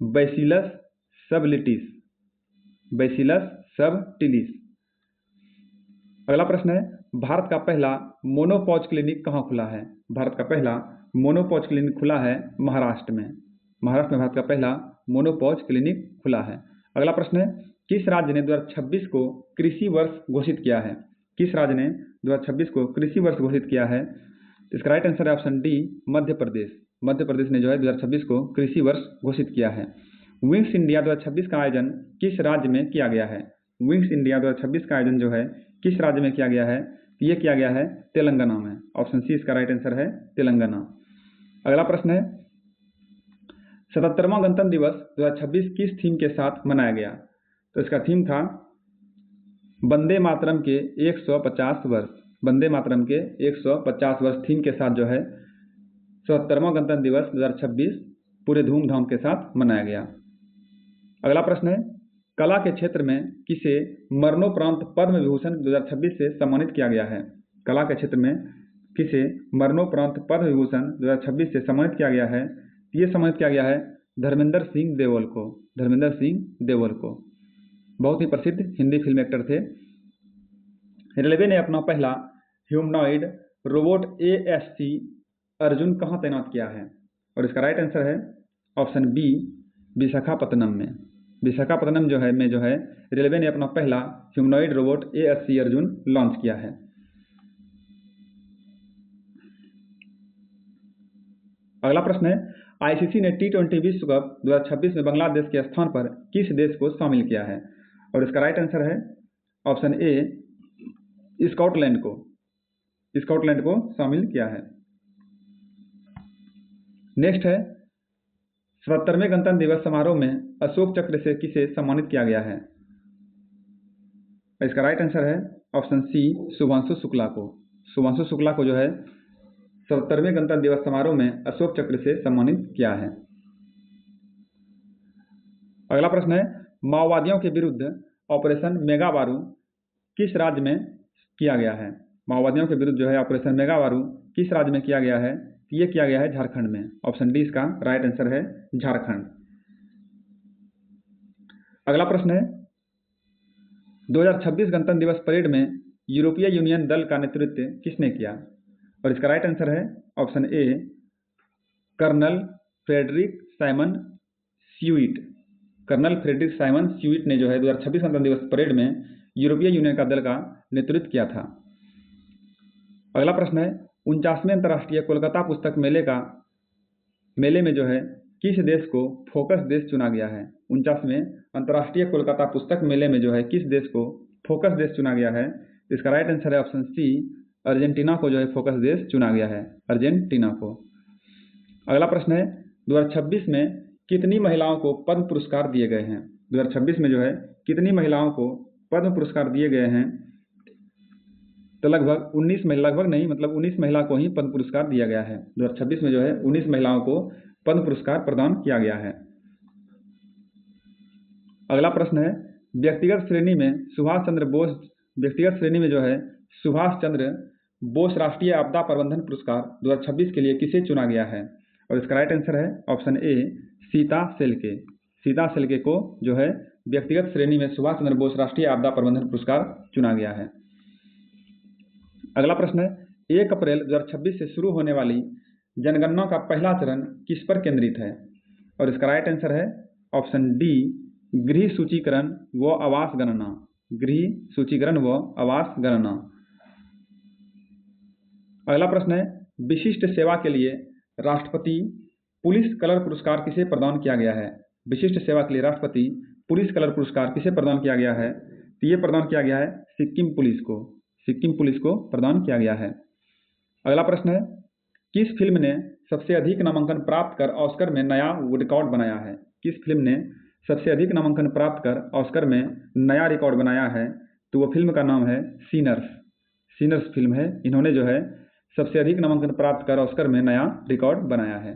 बैसिलस सबटिलिस। Bacillus subtilis. अगला प्रश्न है, भारत का पहला मोनोपॉज क्लिनिक कहाँ खुला है? भारत का पहला मोनोपॉज क्लिनिक खुला है महाराष्ट्र में। महाराष्ट्र में भारत का पहला मोनोपॉज क्लिनिक खुला है। अगला प्रश्न है, किस राज्य ने 2026 को कृषि वर्ष घोषित किया है? किस राज्य ने 2026 को कृषि वर्ष घोषित किया है? इसका राइट आंसर है ऑप्शन डी, मध्य प्रदेश। मध्य प्रदेश ने जो है 2026 को कृषि वर्ष घोषित किया है। विंग्स इंडिया 2026 का आयोजन किस राज्य में किया गया है? विंग्स इंडिया 2026 का आयोजन जो है किस राज्य में किया गया है? ये किया गया है तेलंगाना में। ऑप्शन सी इसका राइट आंसर है तेलंगाना। अगला प्रश्न है, 77वां गणतंत्र दिवस 2026 किस थीम के साथ मनाया गया? तो इसका थीम था वंदे मातरम के 150 वर्ष। वंदे मातरम के 150 वर्ष थीम के साथ जो है 77वां गणतंत्र दिवस 2026 पूरे धूमधाम के साथ मनाया गया। अगला प्रश्न है, कला के क्षेत्र में किसे मरणोपरांत पद्म विभूषण 2026 से सम्मानित किया गया है? कला के क्षेत्र में किसे मरणोपरांत पद्म विभूषण 2026 से सम्मानित किया गया है? ये सम्मानित किया गया है धर्मेंद्र सिंह देओल को। धर्मेंद्र सिंह देओल को, बहुत ही प्रसिद्ध हिंदी फिल्म एक्टर थे। रेलवे ने अपना पहला ह्यूमनॉइड रोबोट ASC अर्जुन कहाँ तैनात किया है? और इसका राइट आंसर है ऑप्शन बी, विशाखापत्तनम में। विशाखापत्तनम जो है रेलवे ने अपना पहला humanoid robot ASC Arjun launch किया है। अगला प्रश्न है, ICC ने T20 विश्व कप 2026 में बांग्लादेश के स्थान पर किस देश को शामिल किया है? और इसका राइट आंसर है ऑप्शन ए, स्कॉटलैंड को। स्कॉटलैंड को शामिल किया है। नेक्स्ट है, 77वें गणतंत्र दिवस समारोह में अशोक चक्र से किसे सम्मानित किया गया है? इसका राइट आंसर है ऑप्शन सी, शुभांशु शुक्ला को। शुभांशु शुक्ला को जो है 77वें गणतंत्र दिवस समारोह में अशोक चक्र से सम्मानित किया है। अगला प्रश्न है, माओवादियों के विरुद्ध ऑपरेशन मेगाबारू किस राज्य में किया गया है? माओवादियों के विरुद्ध जो है ऑपरेशन मेगाबारू किस राज्य में किया गया है? ये किया गया है झारखंड में। ऑप्शन डी इसका राइट आंसर है झारखंड। अगला प्रश्न है, 2026 गणतंत्र दिवस परेड में यूरोपीय यूनियन दल का नेतृत्व किसने किया? और इसका राइट आंसर है option A, colonel Frederick Simon Suite. Colonel Frederick Simon Suite ने जो है 2026 गणतंत्र दिवस परेड में यूरोपीय यूनियन का दल का नेतृत्व किया था। अगला प्रश्न है, 49वें अंतर्राष्ट्रीय कोलकाता पुस्तक मेले में जो है किस देश को फोकस देश चुना गया है? 49वें अंतर्राष्ट्रीय कोलकाता पुस्तक मेले में जो है किस देश को फोकस देश चुना गया है? इसका राइट आंसर है ऑप्शन सी, अर्जेंटीना को जो है फोकस देश चुना गया है, अर्जेंटीना को। अगला प्रश्न है, 2026 में कितनी महिलाओं को पद्म पुरस्कार दिए गए हैं? 2026 में जो है कितनी महिलाओं को पद्म पुरस्कार दिए गए हैं? तो लगभग 19 महिला को ही पद्म पुरस्कार दिया गया है। 2026 में जो है 19 महिलाओं को पद्म पुरस्कार प्रदान किया गया है। अगला प्रश्न है, व्यक्तिगत श्रेणी में जो है सुभाष चंद्र बोस राष्ट्रीय आपदा प्रबंधन पुरस्कार 2026 के लिए किसे चुना गया है? और इसका राइट आंसर है ऑप्शन ए, सीता सेल्के। सीता सेल्के को जो है व्यक्तिगत श्रेणी में सुभाष चंद्र बोस राष्ट्रीय आपदा प्रबंधन पुरस्कार चुना गया है। अगला प्रश्न है, 1 अप्रैल 2026 से शुरू होने वाली जनगणना का पहला चरण किस पर केंद्रित है? और इसका राइट आंसर है ऑप्शन डी, गृह सूचीकरण व आवास गणना। गृह सूचीकरण व आवास गणना। अगला प्रश्न है, विशिष्ट सेवा के लिए राष्ट्रपति पुलिस कलर पुरस्कार किसे प्रदान किया गया है? विशिष्ट सेवा के लिए राष्ट्रपति पुलिस कलर पुरस्कार किसे प्रदान किया गया है? तो ये प्रदान किया गया है सिक्किम पुलिस को। सिक्किम पुलिस को प्रदान किया गया है। अगला प्रश्न है, किस फिल्म ने सबसे अधिक नामांकन प्राप्त कर ऑस्कर में नया रिकॉर्ड बनाया है? किस फिल्म ने सबसे अधिक नामांकन प्राप्त कर ऑस्कर में नया रिकॉर्ड बनाया है? तो वो फिल्म का नाम है सीनर्स। सीनर्स फिल्म है। इन्होंने जो है सबसे अधिक नामांकन प्राप्त कर ऑस्कर में नया रिकॉर्ड बनाया है।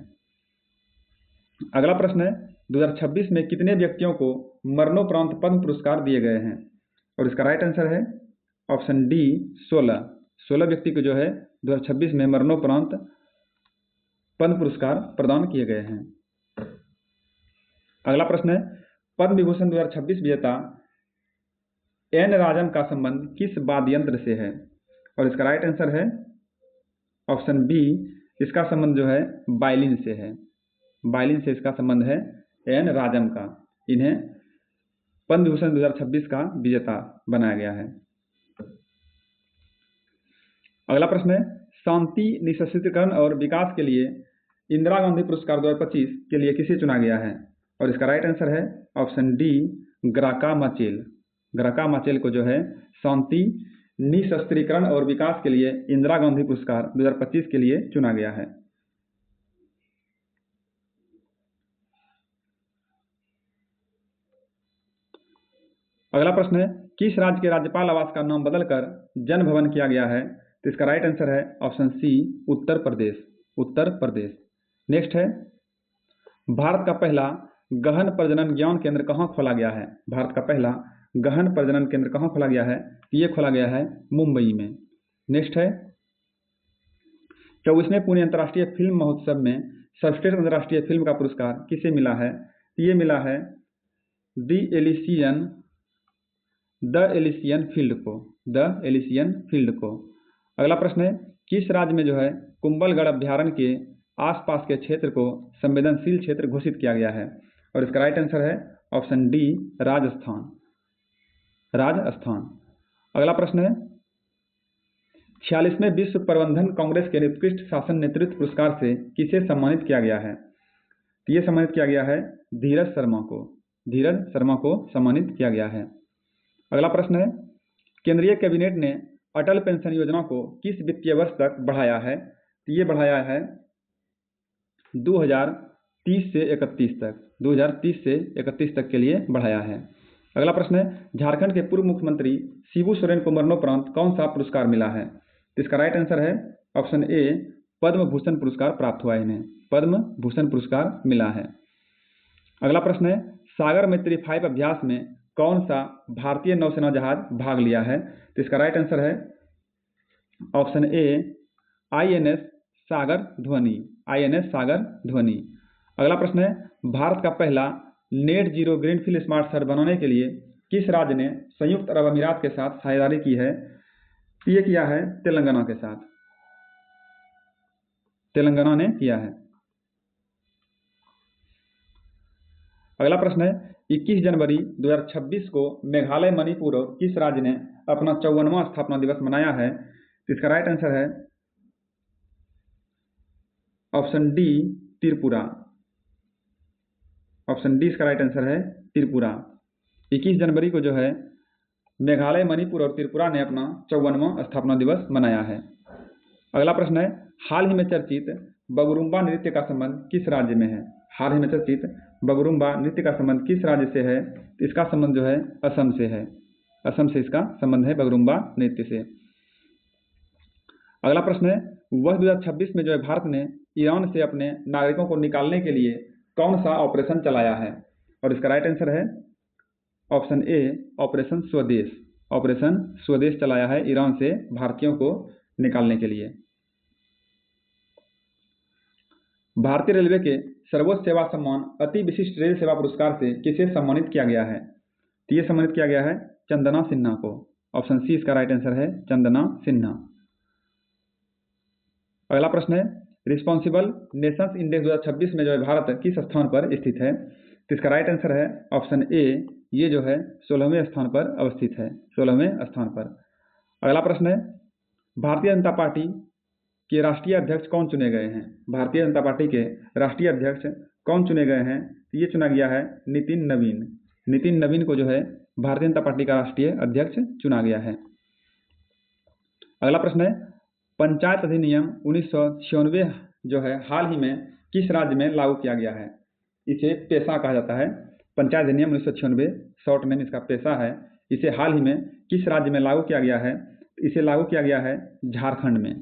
अगला प्रश्न है, 2026 में कितने व्यक्तियों को मरणोपरांत पद्म पुरस्कार दिए गए हैं? और इसका राइट आंसर है ऑप्शन डी 16। 16 व्यक्ति को जो है 2026 में मरणोपरांत पद्म पुरस्कार प्रदान किए गए हैं। अगला प्रश्न है, पद्म विभूषण 2026 विजेता एन राजम का संबंध किस वाद्य यंत्र से है? और इसका राइट आंसर है ऑप्शन बी, इसका संबंध जो है वायलिन से है। वायलिन से इसका संबंध है एन राजम का। इन्हें पद्म विभूषण 2026 का विजेता बनाया गया है। अगला प्रश्न है, शांति निःशस्त्रीकरण और विकास के लिए इंदिरा गांधी पुरस्कार 2025 के लिए किसे चुना गया है? और इसका राइट आंसर है ऑप्शन डी ग्राका माचेल। ग्राका माचेल को जो है शांति निःशस्त्रीकरण और विकास के लिए इंदिरा गांधी पुरस्कार 2025 के लिए चुना गया है। अगला प्रश्न है, किस राज्य के राज्यपाल आवास का नाम बदलकर जन भवन किया गया है? तो इसका राइट आंसर है ऑप्शन सी उत्तर प्रदेश। उत्तर प्रदेश। नेक्स्ट है, भारत का पहला गहन प्रजनन ज्ञान केंद्र कहाँ खोला गया है? भारत का पहला गहन प्रजनन केंद्र कहाँ खोला गया है? ये खोला गया है मुंबई में। नेक्स्ट है, 24वें पुणे अंतर्राष्ट्रीय फिल्म महोत्सव में सर्वश्रेष्ठ अंतर्राष्ट्रीय फिल्म का पुरस्कार किसे मिला है? ये मिला है द एलिसियन फील्ड को। द एलिसियन फील्ड को। अगला प्रश्न है, किस राज्य में जो है कुंभलगढ़ अभ्यारण्य के आसपास के क्षेत्र को संवेदनशील क्षेत्र घोषित किया गया है? और इसका राइट आंसर है ऑप्शन डी राजस्थान। राजस्थान। अगला प्रश्न है, 46वें विश्व प्रबंधन कांग्रेस के उत्कृष्ट शासन नेतृत्व पुरस्कार से किसे सम्मानित किया गया है? तो ये सम्मानित किया गया है धीरज शर्मा को। धीरज शर्मा को सम्मानित किया गया है। अगला प्रश्न है, केंद्रीय कैबिनेट ने अटल पेंशन योजना को किस वित्तीय वर्ष तक बढ़ाया है? तो ये बढ़ाया है 2030 से 31 तक। 2030 से 31 तक के लिए बढ़ाया है। अगला प्रश्न है, झारखंड के पूर्व मुख्यमंत्री शिबू सोरेन को मरणोपरांत कौन सा पुरस्कार मिला है? तो इसका राइट आंसर है ऑप्शन ए पद्म भूषण पुरस्कार प्राप्त हुआ है। इन्हें पद्म भूषण पुरस्कार मिला है। अगला प्रश्न है, सागर मैत्री 5 अभ्यास में कौन सा भारतीय नौसेना जहाज भाग लिया है? तो इसका राइट आंसर है ऑप्शन ए INS सागर ध्वनि। INS सागर ध्वनि। अगला प्रश्न है, भारत का पहला नेट जीरो ग्रीनफील्ड स्मार्ट शहर बनाने के लिए किस राज्य ने संयुक्त अरब अमीरात के साथ साझेदारी की है? ये किया है तेलंगाना के साथ। तेलंगाना ने किया है। अगला प्रश्न है, 21 जनवरी 2026 को मेघालय, मणिपुर और किस राज्य ने अपना 54वां स्थापना दिवस मनाया है? तो इसका राइट आंसर है option D Tripura. Option D इसका राइट आंसर है त्रिपुरा। 21 जनवरी को जो है मेघालय, मणिपुर और त्रिपुरा ने अपना 54वां स्थापना दिवस मनाया है। अगला प्रश्न है, हाल ही में चर्चित बगुरुम्बा नृत्य का संबंध किस राज्य में है? हाल ही में चर्चित बगुरुम्बा नृत्य का संबंध किस राज्य से है? इसका संबंध जो है असम से है। असम से इसका संबंध है बगुरुम्बा नृत्य से। अगला प्रश्न है, वर्ष 2026 में जो है भारत ने ईरान से अपने नागरिकों को निकालने के लिए कौन सा ऑपरेशन चलाया है? और इसका राइट आंसर है ऑप्शन ए ऑपरेशन स्वदेश। ऑपरेशन स्वदेश चलाया है ईरान से भारतीयों को निकालने के लिए। भारतीय रेलवे के सर्वोच्च सेवा सम्मान अति विशिष्ट रेल सेवा पुरस्कार से किसे सम्मानित किया गया है? तो ये सम्मानित किया गया है चंदना सिन्हा को। ऑप्शन सी इसका राइट आंसर है चंदना सिन्हा। अगला प्रश्न है, रिस्पॉन्सिबल नेशंस इंडेक्स 2026 में जो है भारत किस स्थान पर स्थित है? तो इसका राइट आंसर है ऑप्शन ए, ये जो है 16वें स्थान पर अवस्थित है। 16वें स्थान पर। अगला प्रश्न है, भारतीय जनता पार्टी कि राष्ट्रीय अध्यक्ष कौन चुने गए हैं। भारतीय जनता पार्टी के राष्ट्रीय अध्यक्ष कौन चुने गए हैं? तो ये चुना गया है नितिन नवीन। नितिन नवीन को जो है भारतीय जनता पार्टी का राष्ट्रीय अध्यक्ष चुना गया है। अगला प्रश्न है, पंचायत अधिनियम 1996 जो है हाल ही में किस राज्य में लागू किया गया है? इसे पेशा कहा जाता है। पंचायत अधिनियम 1996 शॉर्ट नेम इसका पेशा है। इसे हाल ही में किस राज्य में लागू किया गया है? इसे लागू किया गया है झारखंड में।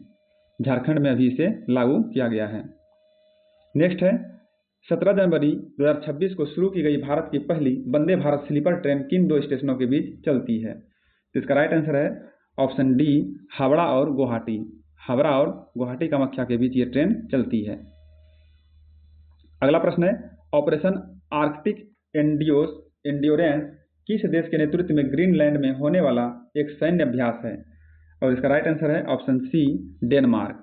झारखंड में अभी इसे लागू किया गया है। नेक्स्ट है, 17 जनवरी 2026 को शुरू की गई भारत की पहली वंदे भारत स्लीपर ट्रेन किन दो स्टेशनों के बीच चलती है? तो इसका राइट आंसर है ऑप्शन डी, हावड़ा और गुवाहाटी। हावड़ा और गुवाहाटी कामाख्या के बीच ये ट्रेन चलती है। अगला प्रश्न है, ऑपरेशन आर्कटिक एंड्योरेंस किस देश के नेतृत्व में ग्रीनलैंड में होने वाला एक सैन्य अभ्यास है? और इसका राइट आंसर है ऑप्शन सी, डेनमार्क।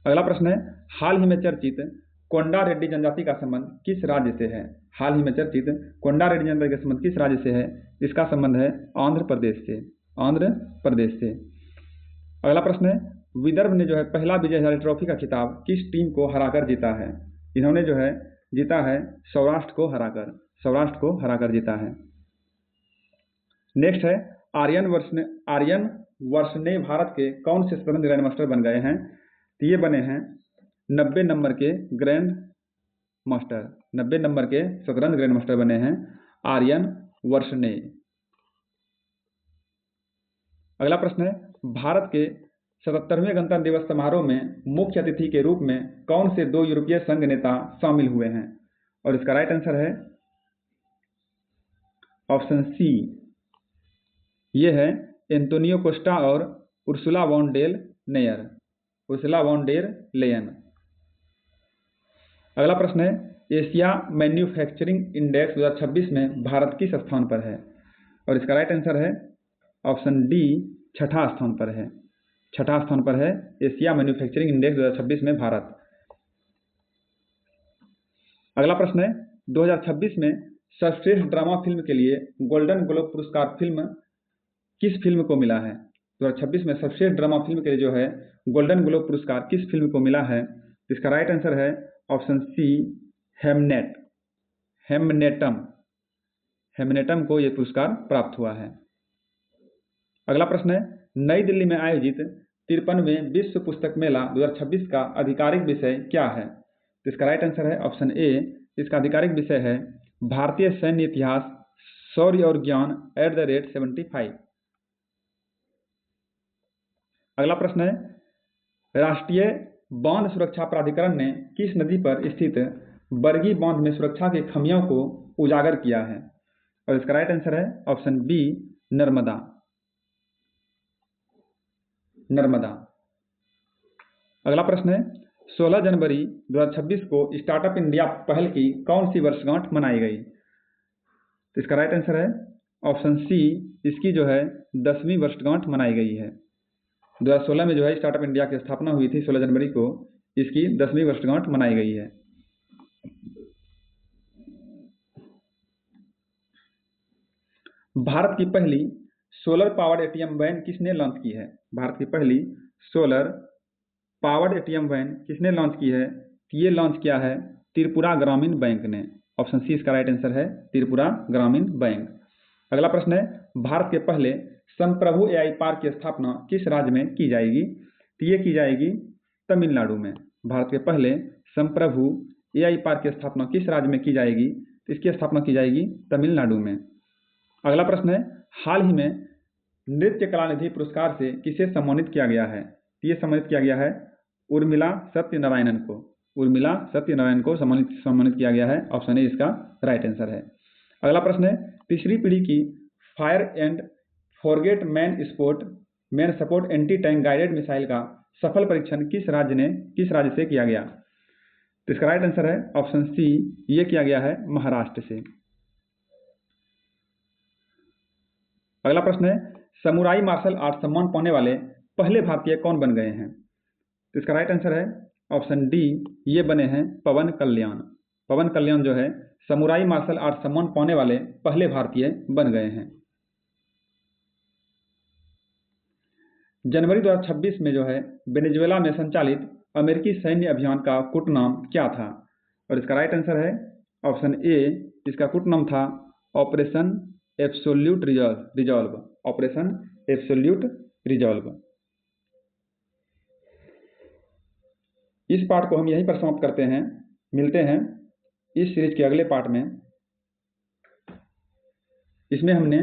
अगला प्रश्न है, हाल ही में चर्चित कोंडा रेड्डी जनजाति का संबंध किस राज्य से है? हाल ही में चर्चित कोंडा रेड्डी जनजाति का संबंध किस राज्य से है? इसका संबंध है आंध्र प्रदेश से। अगला प्रश्न है, विदर्भ ने जो है पहला विजय हजारे ट्रॉफी का खिताब किस टीम को हराकर जीता है? इन्होंने जो है जीता है सौराष्ट्र को हराकर जीता है। नेक्स्ट है, आर्यन वर्षने भारत के कौन से स्वतंत्र ग्रैंड मास्टर बन गए हैं? तो ये बने हैं 90 नंबर के ग्रैंड मास्टर। 90 नंबर के स्वतंत्र ग्रैंड मास्टर बने हैं आर्यन वर्षने। अगला प्रश्न है, भारत के 77वें गणतंत्र दिवस समारोह में मुख्य अतिथि के रूप में कौन से 2 यूरोपीय संघ नेता शामिल हुए हैं? और इसका राइट आंसर है ऑप्शन सी, ये है एंटोनियो कोस्टा और उर्सुला वॉन डेर लेयन। अगला प्रश्न है, एशिया मैन्युफैक्चरिंग इंडेक्स 2026 में भारत किस स्थान पर है? और इसका राइट आंसर है ऑप्शन डी, छठा स्थान पर है एशिया मैन्युफैक्चरिंग इंडेक्स 2026 में भारत। अगला प्रश्न है, 2026 में सर्वश्रेष्ठ ड्रामा फिल्म के लिए गोल्डन ग्लोब पुरस्कार किस फिल्म को मिला है? 2026 में सर्वश्रेष्ठ ड्रामा फिल्म के लिए जो है गोल्डन ग्लोब पुरस्कार किस फिल्म को मिला है? इसका राइट आंसर है ऑप्शन सी, हेमनेटम को यह पुरस्कार प्राप्त हुआ है। अगला प्रश्न है, नई दिल्ली में आयोजित 53वें विश्व पुस्तक मेला 2026 का आधिकारिक विषय क्या है? तो इसका राइट आंसर है ऑप्शन ए, इसका आधिकारिक विषय है भारतीय सैन्य इतिहास, शौर्य और ज्ञान @75। अगला प्रश्न है, राष्ट्रीय बांध सुरक्षा प्राधिकरण ने किस नदी पर स्थित बरगी बांध में सुरक्षा की खामियों को उजागर किया है? और इसका राइट आंसर है ऑप्शन बी, नर्मदा। अगला प्रश्न है, 16 जनवरी 2026 को स्टार्टअप इंडिया पहल की कौन सी वर्षगांठ मनाई गई? तो इसका राइट आंसर है ऑप्शन सी, इसकी जो है 10वीं वर्षगांठ मनाई गई है। 2016 में जो है स्टार्टअप इंडिया की स्थापना हुई थी 16 जनवरी को, इसकी 10वीं वर्षगांठ मनाई गई है। भारत की पहली सोलर पावर्ड एटीएम वैन किसने लॉन्च की है? भारत की पहली सोलर पावर्ड एटीएम वैन किसने लॉन्च की है? ये लॉन्च किया है त्रिपुरा ग्रामीण बैंक ने। ऑप्शन सी इसका राइट आंसर है, त्रिपुरा ग्रामीण बैंक। अगला प्रश्न है, भारत के पहले संप्रभु एआई पार्क की स्थापना किस राज्य में की जाएगी? तो ये की जाएगी तमिलनाडु में। भारत के पहले संप्रभु एआई पार्क की स्थापना किस राज्य में की जाएगी? तो इसकी स्थापना की जाएगी तमिलनाडु में। अगला प्रश्न है, हाल ही में नृत्य कला निधि पुरस्कार से किसे सम्मानित किया गया है? तो ये सम्मानित किया गया है उर्मिला सत्यनारायणन को सम्मानित किया गया है। ऑप्शन ए इसका राइट आंसर है। अगला प्रश्न है, तीसरी पीढ़ी की fire and forget man support anti tank guided missile का सफल परीक्षण किस राज्य से किया गया? तो इसका राइट आंसर है ऑप्शन सी, ये किया गया है महाराष्ट्र से। अगला प्रश्न है, समुराई मार्शल आर्ट सम्मान पाने वाले पहले भारतीय कौन बन गए हैं? तो इसका राइट आंसर है ऑप्शन डी, ये बने हैं पवन कल्याण जो है समुराई मार्शल आर्ट सम्मान पाने वाले पहले भारतीय बन गए हैं। जनवरी 2026 में जो है वेनेजुएला में संचालित अमेरिकी सैन्य अभियान का कूट नाम क्या था? और इसका राइट आंसर है ऑप्शन ए, इसका कूट नाम था operation absolute resolve. Operation absolute resolve. इस पार्ट को हम यहीं पर समाप्त करते हैं। मिलते हैं इस सीरीज के अगले पार्ट में। इसमें हमने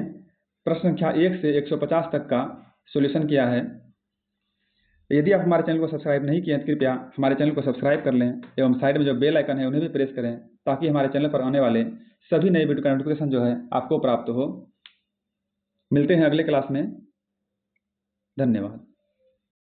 प्रश्न संख्या 1 से 150 तक का सॉल्यूशन किया है। यदि आप हमारे चैनल को सब्सक्राइब नहीं किए हैं तो कृपया हमारे चैनल को सब्सक्राइब कर लें एवं साइड में जो बेल आइकन है उन्हें भी प्रेस करें, ताकि हमारे चैनल पर आने वाले सभी नए वीडियो का नोटिफिकेशन जो है आपको प्राप्त हो। मिलते हैं अगले क्लास में। धन्यवाद।